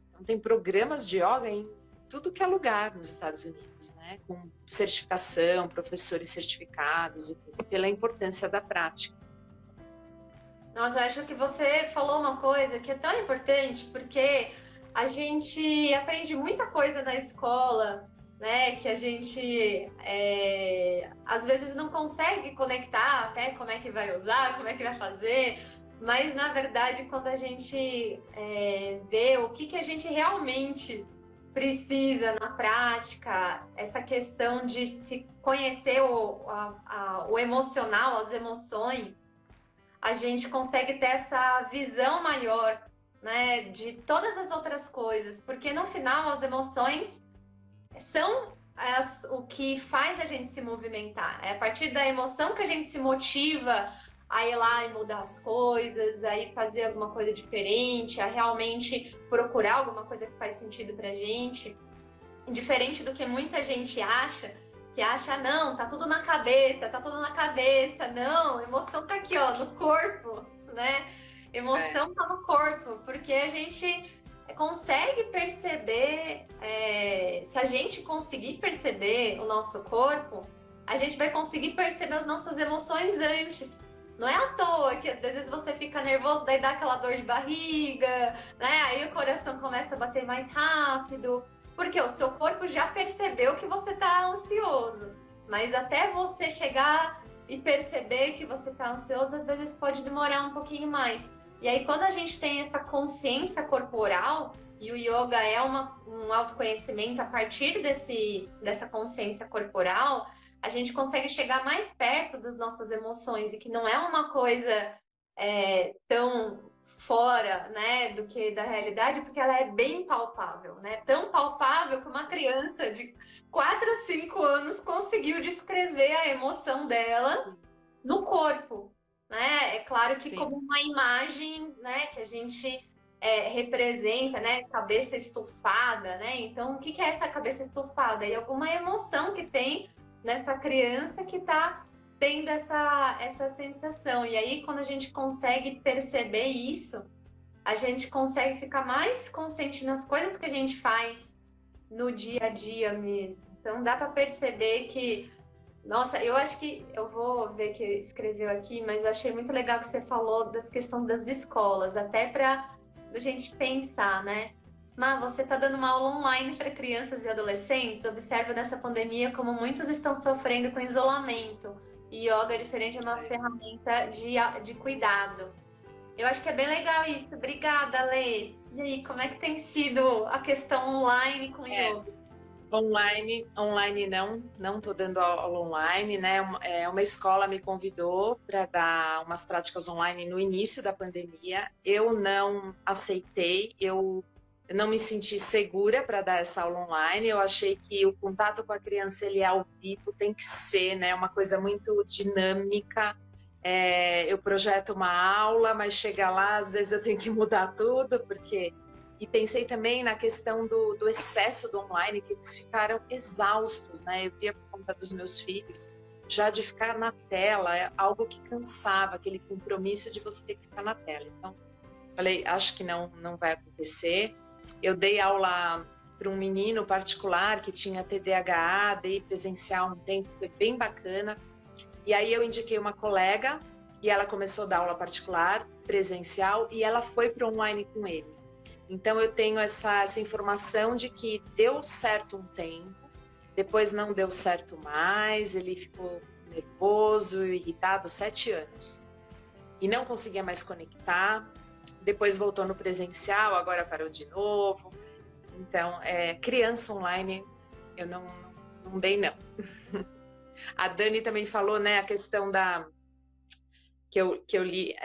Então, tem programas de yoga em tudo que é lugar nos Estados Unidos, né? Com certificação, professores certificados, e tudo, pela importância da prática. Nossa, eu acho que você falou uma coisa que é tão importante, porque a gente aprende muita coisa na escola, né? Que a gente às vezes não consegue conectar até como é que vai usar, como é que vai fazer. Mas, na verdade, quando a gente vê o que a gente realmente precisa na prática, essa questão de se conhecer o emocional, as emoções, a gente consegue ter essa visão maior, né, de todas as outras coisas. Porque, no final, as emoções são o que faz a gente se movimentar. É a partir da emoção que a gente se motiva a ir lá e mudar as coisas, a ir fazer alguma coisa diferente, a realmente procurar alguma coisa que faz sentido pra gente. Diferente do que muita gente acha, que acha, não, tá tudo na cabeça, não, emoção tá aqui, ó, no corpo, né? Emoção tá no corpo, porque a gente consegue perceber, se a gente conseguir perceber o nosso corpo, a gente vai conseguir perceber as nossas emoções antes. Não é à toa que às vezes você fica nervoso, daí dá aquela dor de barriga, né? Aí o coração começa a bater mais rápido, porque o seu corpo já percebeu que você tá ansioso. Mas até você chegar e perceber que você tá ansioso, às vezes pode demorar um pouquinho mais. E aí, quando a gente tem essa consciência corporal, e o yoga é um autoconhecimento a partir dessa consciência corporal, a gente consegue chegar mais perto das nossas emoções, e que não é uma coisa tão fora, né, do que da realidade, porque ela é bem palpável, né? Tão palpável que uma criança de 4 a 5 anos conseguiu descrever a emoção dela no corpo, né? É claro que como uma imagem, né, que a gente representa, né, cabeça estufada, né? Então, o que é essa cabeça estufada? É alguma emoção que tem nessa criança que está tendo essa sensação. E aí, quando a gente consegue perceber isso, a gente consegue ficar mais consciente nas coisas que a gente faz no dia a dia mesmo. Então, dá para perceber que... Nossa, eu acho que... Eu vou ver que escreveu aqui, mas eu achei muito legal que você falou das questões das escolas, até para a gente pensar, né? Você está dando uma aula online para crianças e adolescentes? Observa nessa pandemia como muitos estão sofrendo com isolamento. E yoga, diferente, é uma ferramenta de cuidado. Eu acho que é bem legal isso. Obrigada, Lê. E aí, como é que tem sido a questão online com yoga? Online não estou dando aula online, né? Uma escola me convidou para dar umas práticas online no início da pandemia. Eu não aceitei, eu não me senti segura para dar essa aula online. Eu achei que o contato com a criança, ele é ao vivo, tem que ser, né, uma coisa muito dinâmica. Eu projeto uma aula, mas chega lá, às vezes eu tenho que mudar tudo, porque... E pensei também na questão do excesso do online, que eles ficaram exaustos, né? Eu via por conta dos meus filhos, já de ficar na tela, é algo que cansava, aquele compromisso de você ter que ficar na tela. Então, falei, acho que não vai acontecer. Eu dei aula para um menino particular que tinha TDAH, dei presencial um tempo, foi bem bacana. E aí eu indiquei uma colega e ela começou a dar aula particular, presencial, e ela foi para online com ele. Então eu tenho essa informação de que deu certo um tempo, depois não deu certo mais, ele ficou nervoso, irritado, 7 anos. E não conseguia mais conectar, depois voltou no presencial, agora parou de novo. Então, criança online, eu não dei, não. A Dani também falou, né, a questão que eu li,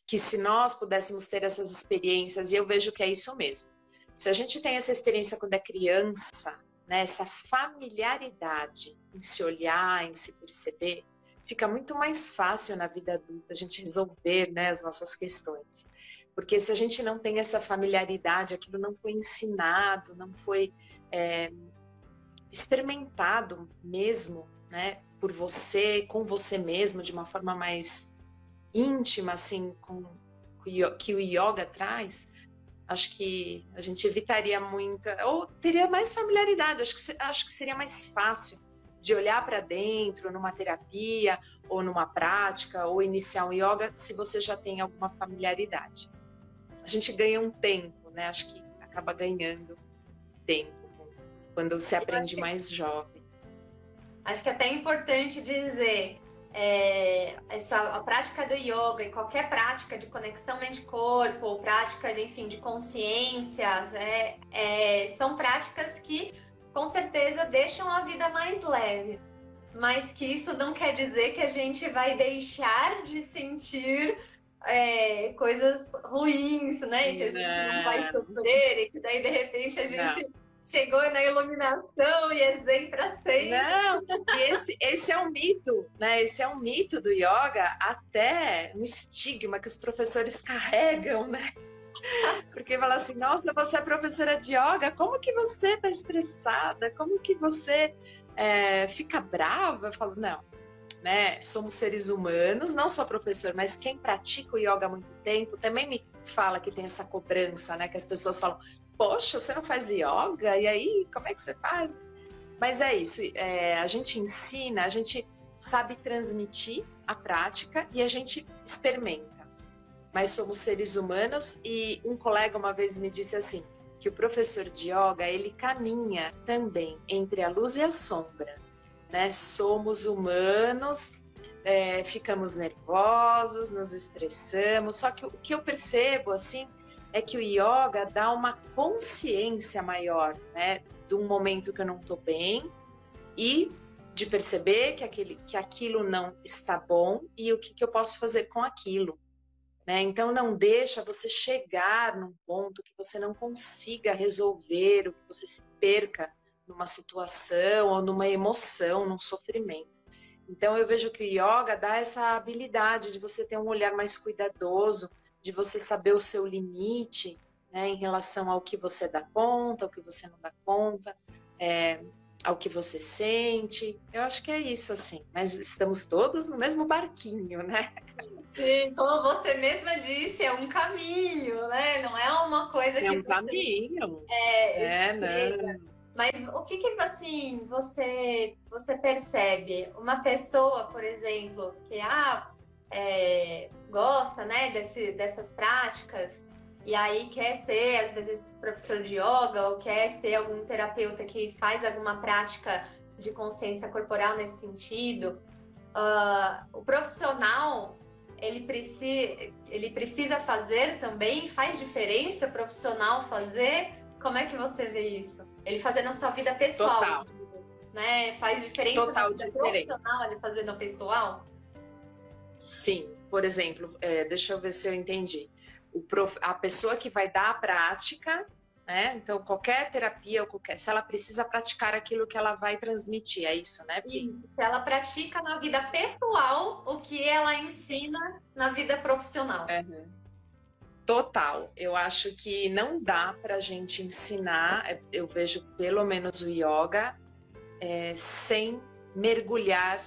que se nós pudéssemos ter essas experiências, e eu vejo que é isso mesmo. Se a gente tem essa experiência quando é criança, né, essa familiaridade em se olhar, em se perceber, fica muito mais fácil na vida adulta a gente resolver, né, as nossas questões. Porque se a gente não tem essa familiaridade, aquilo não foi ensinado, não foi experimentado mesmo, né, por você, com você mesmo, de uma forma mais íntima, assim, que o yoga traz, acho que a gente evitaria muita, ou teria mais familiaridade, acho que seria mais fácil de olhar para dentro numa terapia, ou numa prática, ou iniciar um yoga, se você já tem alguma familiaridade. A gente ganha um tempo, né? Acho que acaba ganhando tempo quando se aprende mais jovem. Acho que é até importante dizer, a prática do yoga e qualquer prática de conexão mente-corpo, ou prática de consciência, são práticas que com certeza deixam a vida mais leve. Mas que isso não quer dizer que a gente vai deixar de sentir coisas ruins, né? E que a gente não vai sofrer, e que daí de repente a gente chegou na iluminação e é zen para sempre. Não, esse é um mito, né? Esse é um mito do yoga, até um estigma que os professores carregam, né? Porque fala assim, nossa, você é professora de yoga, como que você tá estressada? Como que você fica brava? Eu falo, não, né? Somos seres humanos, não só professor, mas quem pratica o yoga há muito tempo também me fala que tem essa cobrança, né? Que as pessoas falam, poxa, você não faz yoga? E aí, como é que você faz? Mas é isso, a gente ensina, a gente sabe transmitir a prática e a gente experimenta. Mas somos seres humanos e um colega uma vez me disse assim, que o professor de yoga, ele caminha também entre a luz e a sombra, né? Somos humanos, ficamos nervosos, nos estressamos, só que o que eu percebo, assim, é que o yoga dá uma consciência maior, né? De um momento que eu não estou bem e de perceber que aquilo não está bom e o que eu posso fazer com aquilo. Né? Então, não deixa você chegar num ponto que você não consiga resolver, ou que você se perca numa situação ou numa emoção, num sofrimento. Então, eu vejo que o yoga dá essa habilidade de você ter um olhar mais cuidadoso, de você saber o seu limite, né, em relação ao que você dá conta, ao que você não dá conta, ao que você sente. Eu acho que é isso, assim. Mas estamos todos no mesmo barquinho, né? Sim, como você mesma disse, é um caminho, né? Não é uma coisa que... É um caminho. Não. Mas o que assim, você percebe? Uma pessoa, por exemplo, que gosta, né, dessas práticas, e aí quer ser, às vezes, professor de yoga, ou quer ser algum terapeuta que faz alguma prática de consciência corporal nesse sentido, o profissional... Ele precisa fazer também? Faz diferença profissional fazer? Como é que você vê isso? Ele fazer na sua vida pessoal, total. Né? Faz diferença total na vida diferença. Profissional ele fazer no pessoal? Sim, por exemplo, deixa eu ver se eu entendi. A pessoa que vai dar a prática, né? Então, qualquer terapia, se ela precisa praticar aquilo que ela vai transmitir, é isso, né? Isso, se ela pratica na vida pessoal o que ela ensina na vida profissional. Total, eu acho que não dá para a gente ensinar, eu vejo pelo menos o yoga, sem mergulhar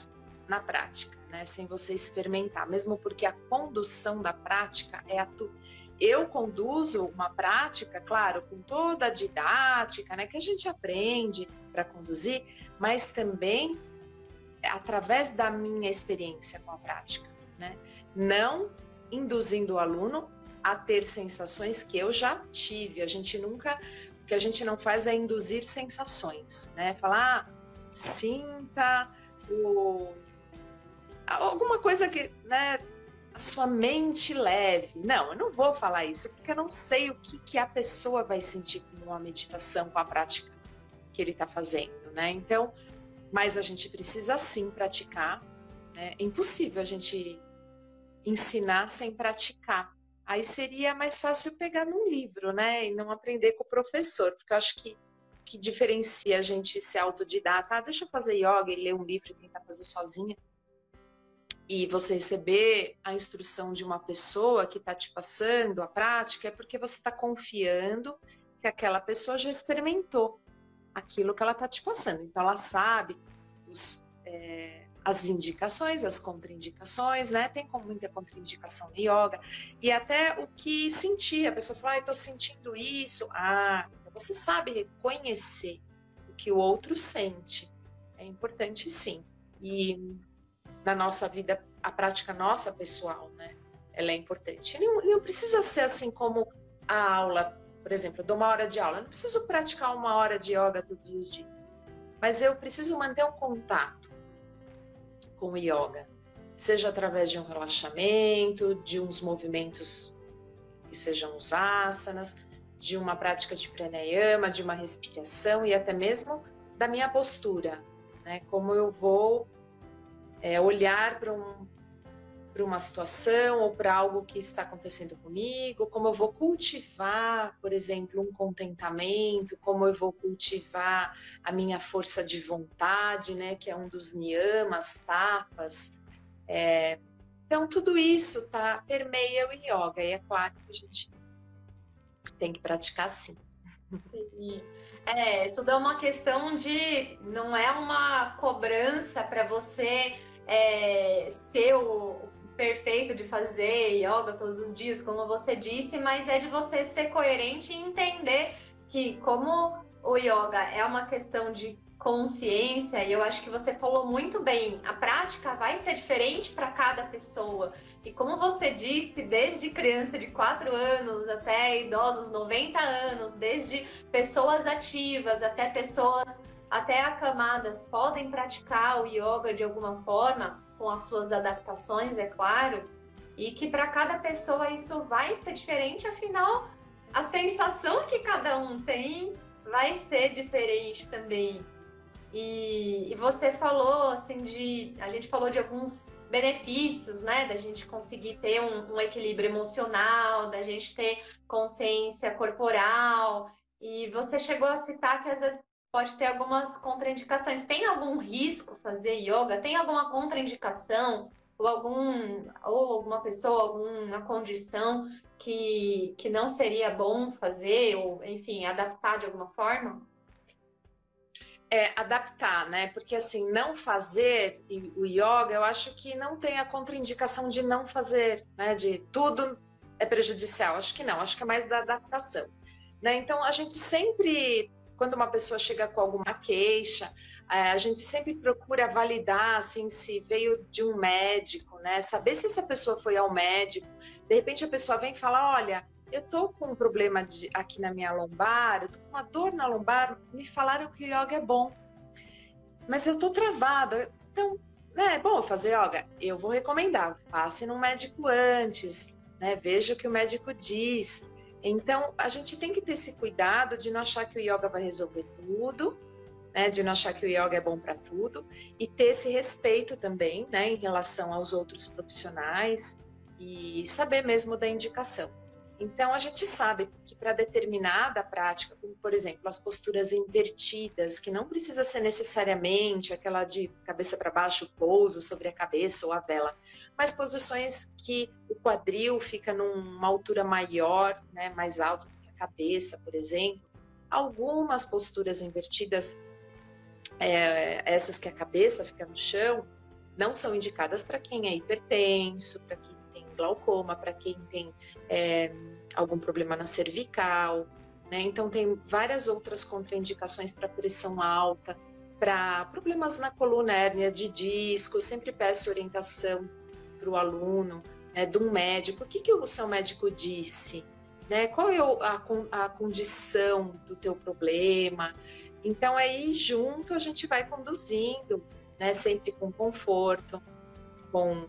na prática, né? Sem você experimentar, mesmo porque a condução da prática eu conduzo uma prática, claro, com toda a didática, né, que a gente aprende para conduzir, mas também através da minha experiência com a prática, né? Não induzindo o aluno a ter sensações que eu já tive. O que a gente não faz é induzir sensações, né? Falar, sinta alguma coisa que, né, a sua mente leve. Não, eu não vou falar isso, porque eu não sei o que a pessoa vai sentir com uma meditação, com a prática que ele está fazendo, né? Então, mas a gente precisa sim praticar, né? É impossível a gente ensinar sem praticar. Aí seria mais fácil pegar num livro, né? E não aprender com o professor, porque eu acho que diferencia a gente ser autodidata. Deixa eu fazer yoga e ler um livro e tentar fazer sozinha. E você receber a instrução de uma pessoa que está te passando a prática, é porque você está confiando que aquela pessoa já experimentou aquilo que ela está te passando. Então, ela sabe as indicações, as contraindicações, né? Tem muita contraindicação no yoga. E até o que sentir. A pessoa fala, estou sentindo isso. Então você sabe reconhecer o que o outro sente. É importante, sim. E na nossa vida, a prática nossa pessoal, né? Ela é importante. Não precisa ser assim como a aula. Por exemplo, eu dou uma hora de aula. Eu não preciso praticar uma hora de yoga todos os dias. Mas eu preciso manter um contato com o yoga. Seja através de um relaxamento, de uns movimentos que sejam os asanas, de uma prática de pranayama, de uma respiração e até mesmo da minha postura, né? Como eu vou olhar para uma situação ou para algo que está acontecendo comigo, como eu vou cultivar, por exemplo, um contentamento, como eu vou cultivar a minha força de vontade, né, que é um dos niyamas, tapas. Então, tudo isso permeia o yoga, e é claro que a gente tem que praticar sim. Sim. Tudo é uma questão não é uma cobrança para você ser o perfeito de fazer yoga todos os dias, como você disse, mas é de você ser coerente e entender que como o yoga é uma questão de consciência, e eu acho que você falou muito bem, a prática vai ser diferente para cada pessoa. E como você disse, desde criança de 4 anos até idosos 90 anos, desde pessoas ativas até acamadas, podem praticar o yoga de alguma forma, com as suas adaptações, é claro, e que para cada pessoa isso vai ser diferente, afinal, a sensação que cada um tem vai ser diferente também. E você falou, assim, a gente falou de alguns benefícios, né, da gente conseguir ter um equilíbrio emocional, da gente ter consciência corporal, e você chegou a citar que às vezes pode ter algumas contraindicações. Tem algum risco fazer yoga? Tem alguma contraindicação? Ou alguma pessoa, alguma condição que não seria bom fazer, ou enfim, adaptar de alguma forma? Adaptar, né? Porque assim, não fazer o yoga, eu acho que não tem a contraindicação de não fazer, né? De tudo é prejudicial. Acho que não, acho que é mais da adaptação, né? Então, a gente sempre, quando uma pessoa chega com alguma queixa, a gente sempre procura validar, assim, se veio de um médico, né? Saber se essa pessoa foi ao médico. De repente, a pessoa vem e fala, olha, eu tô com um problema aqui na minha lombar, eu tô com uma dor na lombar, me falaram que o yoga é bom, mas eu tô travada, então, né, é bom fazer yoga? Eu vou recomendar, passe num médico antes, né, veja o que o médico diz. Então, a gente tem que ter esse cuidado de não achar que o yoga vai resolver tudo, né, de não achar que o yoga é bom para tudo, e ter esse respeito também, né, em relação aos outros profissionais, e saber mesmo da indicação. Então, a gente sabe que para determinada prática, como, por exemplo, as posturas invertidas, que não precisa ser necessariamente aquela de cabeça para baixo, pouso sobre a cabeça ou a vela, mas posições que o quadril fica numa altura maior, né, mais alto do que a cabeça, por exemplo. Algumas posturas invertidas, essas que a cabeça fica no chão, não são indicadas para quem é hipertenso, para quem tem glaucoma, para quem tem algum problema na cervical, né? Então tem várias outras contraindicações para pressão alta, para problemas na coluna, hérnia de disco. Eu sempre peço orientação para o aluno, né, de um médico. O que o seu médico disse? Né? Qual é a condição do teu problema? Então, aí junto a gente vai conduzindo, né, sempre com conforto, com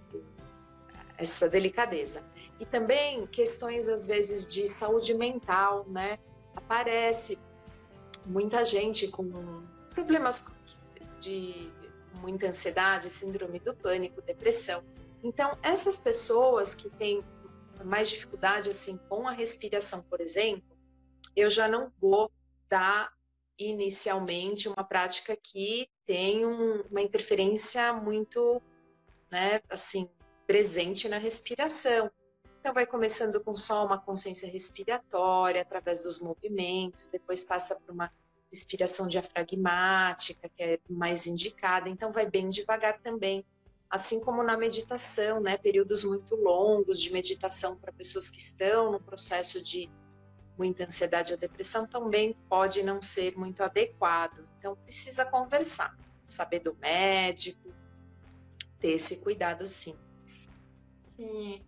essa delicadeza. E também questões, às vezes, de saúde mental, né? Aparece muita gente com problemas de muita ansiedade, síndrome do pânico, depressão. Então, essas pessoas que têm mais dificuldade assim com a respiração, por exemplo, eu já não vou dar inicialmente uma prática que tem uma interferência muito, né, assim, presente na respiração. Então vai começando com só uma consciência respiratória através dos movimentos, depois passa por uma respiração diafragmática, que é mais indicada, então vai bem devagar também. Assim como na meditação, né, períodos muito longos de meditação para pessoas que estão no processo de muita ansiedade ou depressão também pode não ser muito adequado. Então precisa conversar, saber do médico, ter esse cuidado sim. Sim.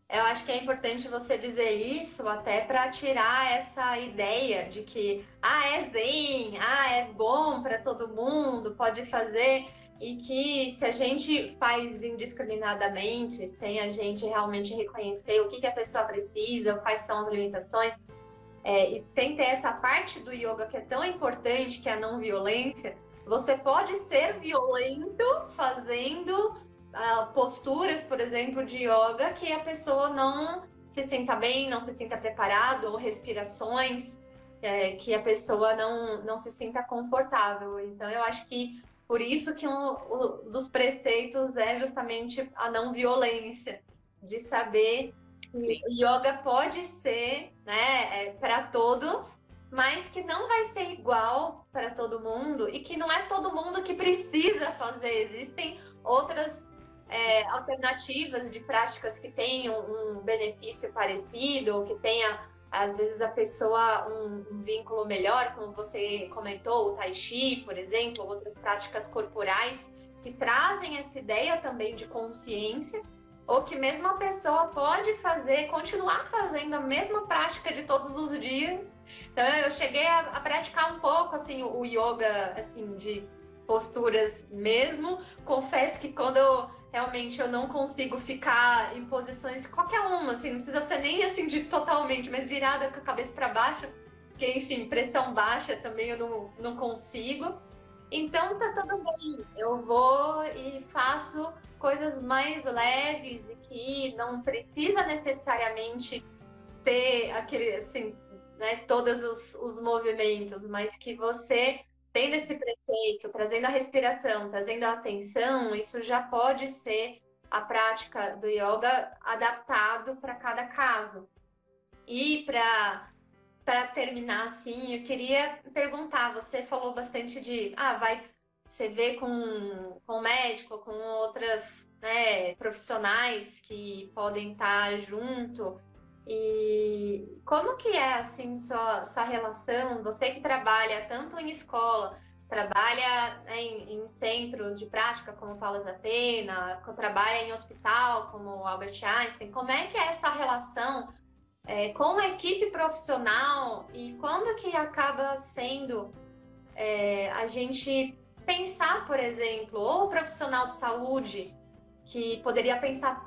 Eu acho que é importante você dizer isso até para tirar essa ideia de que é zen, é bom para todo mundo, pode fazer, e que se a gente faz indiscriminadamente, sem a gente realmente reconhecer o que a pessoa precisa, quais são as limitações, e sem ter essa parte do yoga que é tão importante, que é a não violência, você pode ser violento fazendo posturas, por exemplo, de yoga que a pessoa não se sinta bem, não se sinta preparado, ou respirações que a pessoa não se sinta confortável. Então, eu acho que por isso que um dos preceitos é justamente a não violência, de saber que yoga pode ser, né, para todos, mas que não vai ser igual para todo mundo e que não é todo mundo que precisa fazer. Existem outras alternativas de práticas que tenham um benefício parecido, ou que tenha, às vezes, a pessoa um vínculo melhor, como você comentou, o Tai Chi, por exemplo, outras práticas corporais que trazem essa ideia também de consciência, ou que mesmo a pessoa pode continuar fazendo a mesma prática de todos os dias. Então eu cheguei a praticar um pouco assim o yoga assim de posturas mesmo. Confesso que quando realmente eu não consigo ficar em posições qualquer uma, assim, não precisa ser nem assim de totalmente, mas virada com a cabeça para baixo, porque enfim, pressão baixa também eu não consigo. Então tá tudo bem, eu vou e faço coisas mais leves e que não precisa necessariamente ter aquele, assim, né, todos os movimentos, mas que você tendo esse preceito, trazendo a respiração, trazendo a atenção, isso já pode ser a prática do yoga adaptado para cada caso. E para terminar assim, eu queria perguntar, você falou bastante de, você vê com o médico, com outras, né, profissionais que podem estar junto. E como que é assim sua relação? Você que trabalha tanto em escola, trabalha, né, em centro de prática como Palas Atena, trabalha em hospital como Albert Einstein, como é que é essa relação com a equipe profissional e quando que acaba sendo a gente pensar, por exemplo, ou o profissional de saúde que poderia pensar,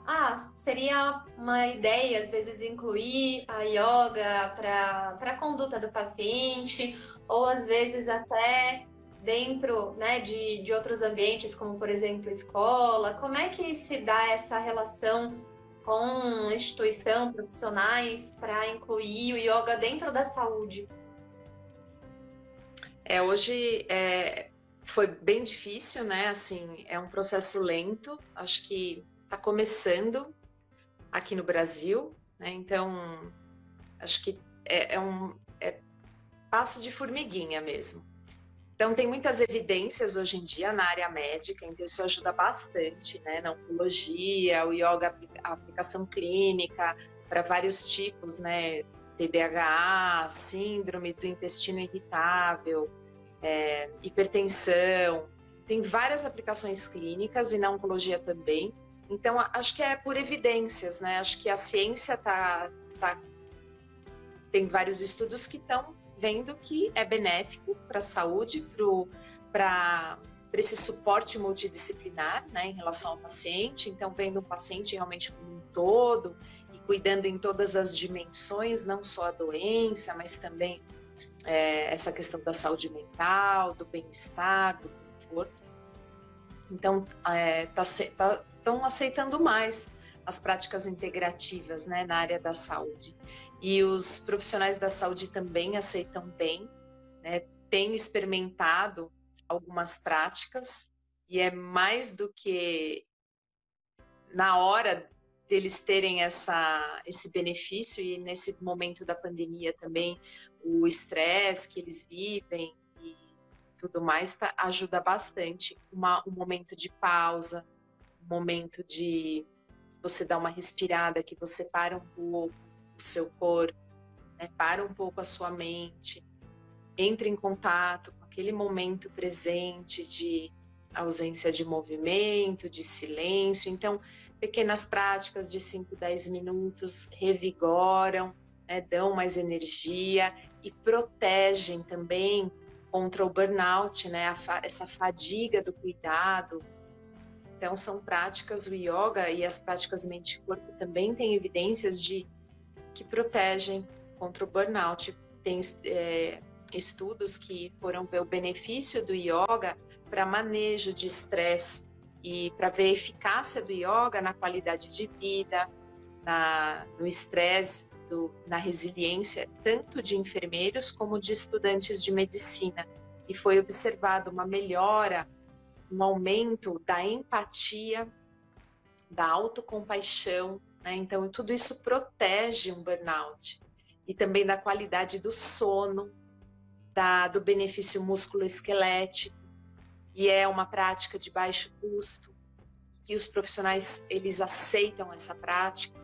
seria uma ideia, às vezes, incluir a yoga para a conduta do paciente, ou às vezes até dentro, né, de outros ambientes, como, por exemplo, escola. Como é que se dá essa relação com instituição, profissionais, para incluir o yoga dentro da saúde? Hoje foi bem difícil, né? Assim, é um processo lento. Acho que está começando aqui no Brasil, né? Então, acho que é passo de formiguinha mesmo. Então, tem muitas evidências hoje em dia na área médica, então isso ajuda bastante, né? Na oncologia, o yoga, a aplicação clínica para vários tipos, né? TDAH, síndrome do intestino irritável, hipertensão. Tem várias aplicações clínicas e na oncologia também. Então, acho que é por evidências, né? Acho que a ciência tem vários estudos que estão vendo que é benéfico para a saúde, para esse suporte multidisciplinar, né, em relação ao paciente. Então, vendo o paciente realmente como um todo e cuidando em todas as dimensões, não só a doença, mas também essa questão da saúde mental, do bem-estar, do conforto. Então, estão aceitando mais as práticas integrativas, né, na área da saúde. E os profissionais da saúde também aceitam bem, né, têm experimentado algumas práticas, e é mais do que na hora deles terem esse benefício, e nesse momento da pandemia também, o estresse que eles vivem e tudo mais ajuda bastante. Um momento de pausa, um momento de você dar uma respirada, que você para um pouco o seu corpo, né? Para um pouco a sua mente, entre em contato com aquele momento presente de ausência de movimento, de silêncio. Então, pequenas práticas de 5, 10 minutos revigoram, né? Dão mais energia e protegem também contra o burnout, né? Essa fadiga do cuidado. Então, são práticas, o yoga e as práticas mente e corpo também têm evidências que protegem contra o burnout. Tem estudos que foram ver o benefício do yoga para manejo de estresse e para ver a eficácia do yoga na qualidade de vida, no estresse, na resiliência, tanto de enfermeiros como de estudantes de medicina. E foi observado uma melhora, um aumento da empatia, da autocompaixão, né? Então, tudo isso protege um burnout. E também da qualidade do sono, do benefício músculo-esquelético. E é uma prática de baixo custo, que os profissionais, eles aceitam essa prática,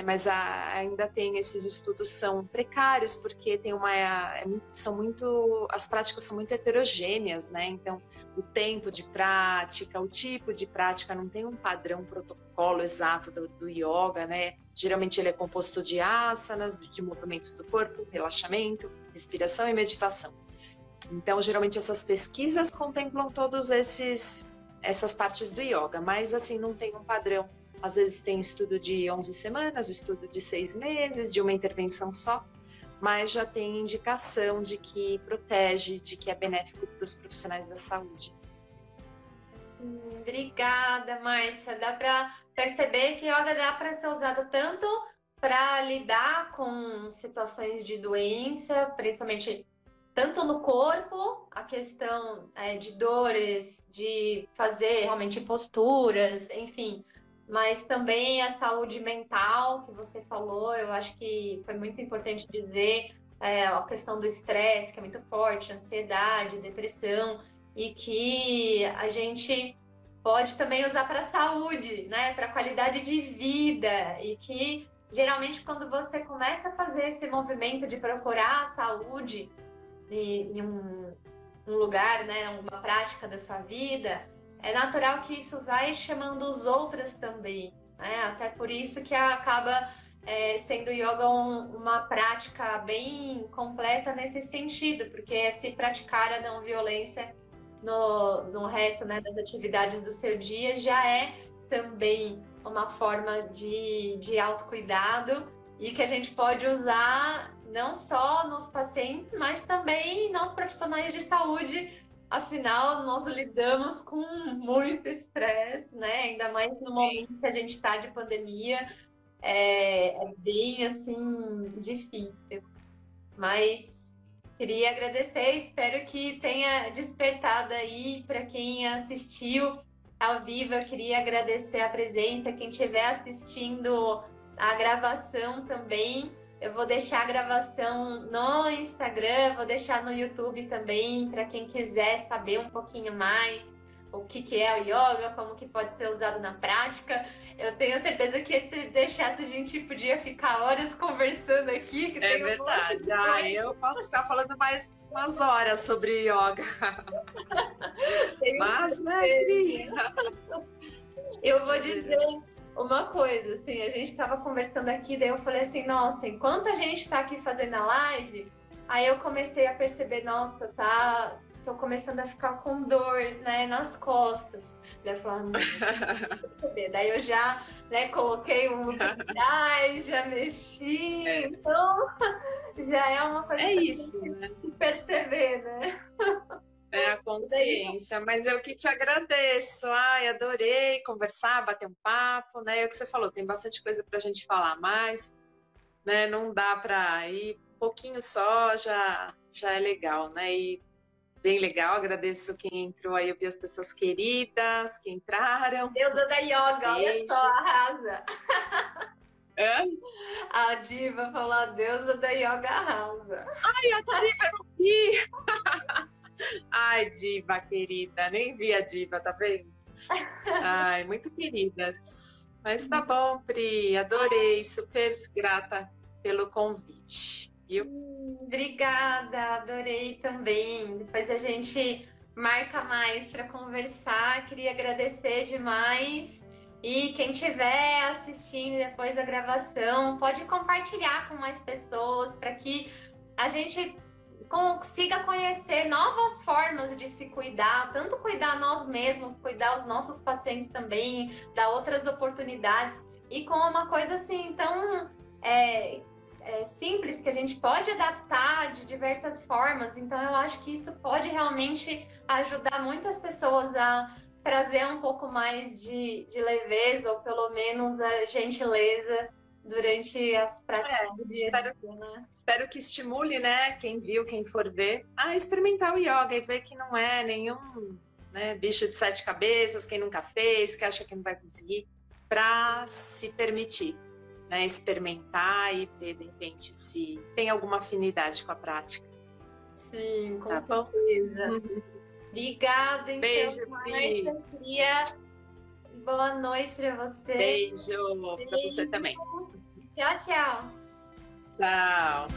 mas ainda tem esses estudos são precários, porque tem as práticas são muito heterogêneas, né? Então, o tempo de prática, o tipo de prática, não tem um padrão, protocolo exato do yoga, né? Geralmente ele é composto de asanas, de movimentos do corpo, relaxamento, respiração e meditação. Então, geralmente essas pesquisas contemplam todos essas partes do yoga, mas assim, não tem um padrão. Às vezes tem estudo de 11 semanas, estudo de 6 meses, de uma intervenção só, mas já tem indicação de que protege, de que é benéfico para os profissionais da saúde. Obrigada, Márcia. Dá para perceber que yoga dá para ser usado tanto para lidar com situações de doença, principalmente tanto no corpo, a questão de dores, de fazer realmente posturas, enfim, mas também a saúde mental que você falou, eu acho que foi muito importante dizer, a questão do estresse, que é muito forte, ansiedade, depressão, e que a gente pode também usar para a saúde, né, para a qualidade de vida, e que geralmente quando você começa a fazer esse movimento de procurar a saúde em um lugar, né, uma prática da sua vida, é natural que isso vai chamando os outros também, né? Até por isso que acaba sendo yoga uma prática bem completa nesse sentido, porque é se praticar a não violência no resto, né, das atividades do seu dia já é também uma forma de autocuidado e que a gente pode usar não só nos pacientes, mas também nos profissionais de saúde. Afinal, nós lidamos com muito estresse, né? Ainda mais no momento que a gente está de pandemia, é bem assim difícil. Mas queria agradecer, espero que tenha despertado aí para quem assistiu ao vivo. Eu queria agradecer a presença, quem estiver assistindo a gravação também. Eu vou deixar a gravação no Instagram, vou deixar no YouTube também, para quem quiser saber um pouquinho mais o que é o yoga, como que pode ser usado na prática. Eu tenho certeza que se deixasse a gente podia ficar horas conversando aqui. Que É tem verdade. Eu posso ficar falando mais umas horas sobre yoga. Mas, né, Cria? Eu vou dizer uma coisa, assim, a gente estava conversando aqui, daí eu falei assim, nossa, enquanto a gente está aqui fazendo a live, aí eu comecei a perceber, nossa, tô começando a ficar com dor, né, nas costas. Daí eu falei, daí eu já, né, coloquei um gás, já mexi, então já é uma coisa é isso, né? Perceber, né? É a consciência, mas eu que te agradeço. Ai, adorei conversar, bater um papo, né? É o que você falou, tem bastante coisa para a gente falar, mas, né, não dá para ir um pouquinho só, já é legal, né? E bem legal, agradeço quem entrou aí, eu vi as pessoas queridas que entraram. Deusa da yoga, olha só, arrasa. A diva falou, a deusa da yoga arrasa. Ai, a diva, eu não vi! Ai, diva querida, nem vi a diva, tá vendo? Ai, muito queridas. Mas tá bom, Pri, adorei, super grata pelo convite, viu? Obrigada, adorei também. Depois a gente marca mais para conversar. Queria agradecer demais. E quem estiver assistindo depois da gravação, pode compartilhar com mais pessoas para que a gente consiga conhecer novas formas de se cuidar, tanto cuidar nós mesmos, cuidar os nossos pacientes também, dar outras oportunidades, e com uma coisa assim tão simples que a gente pode adaptar de diversas formas. Então eu acho que isso pode realmente ajudar muitas pessoas a trazer um pouco mais de leveza, ou pelo menos a gentileza durante as práticas do dia a dia, né? Espero que estimule, né, quem viu, quem for ver, a experimentar o yoga e ver que não é nenhum, né, bicho de 7 cabeças, quem nunca fez, que acha que não vai conseguir, para se permitir, né, experimentar e ver, de repente, se tem alguma afinidade com a prática. Sim, com certeza. Obrigada, então. Beijo, Pri. Boa noite para você. Beijo para você também. Tchau, tchau. Tchau.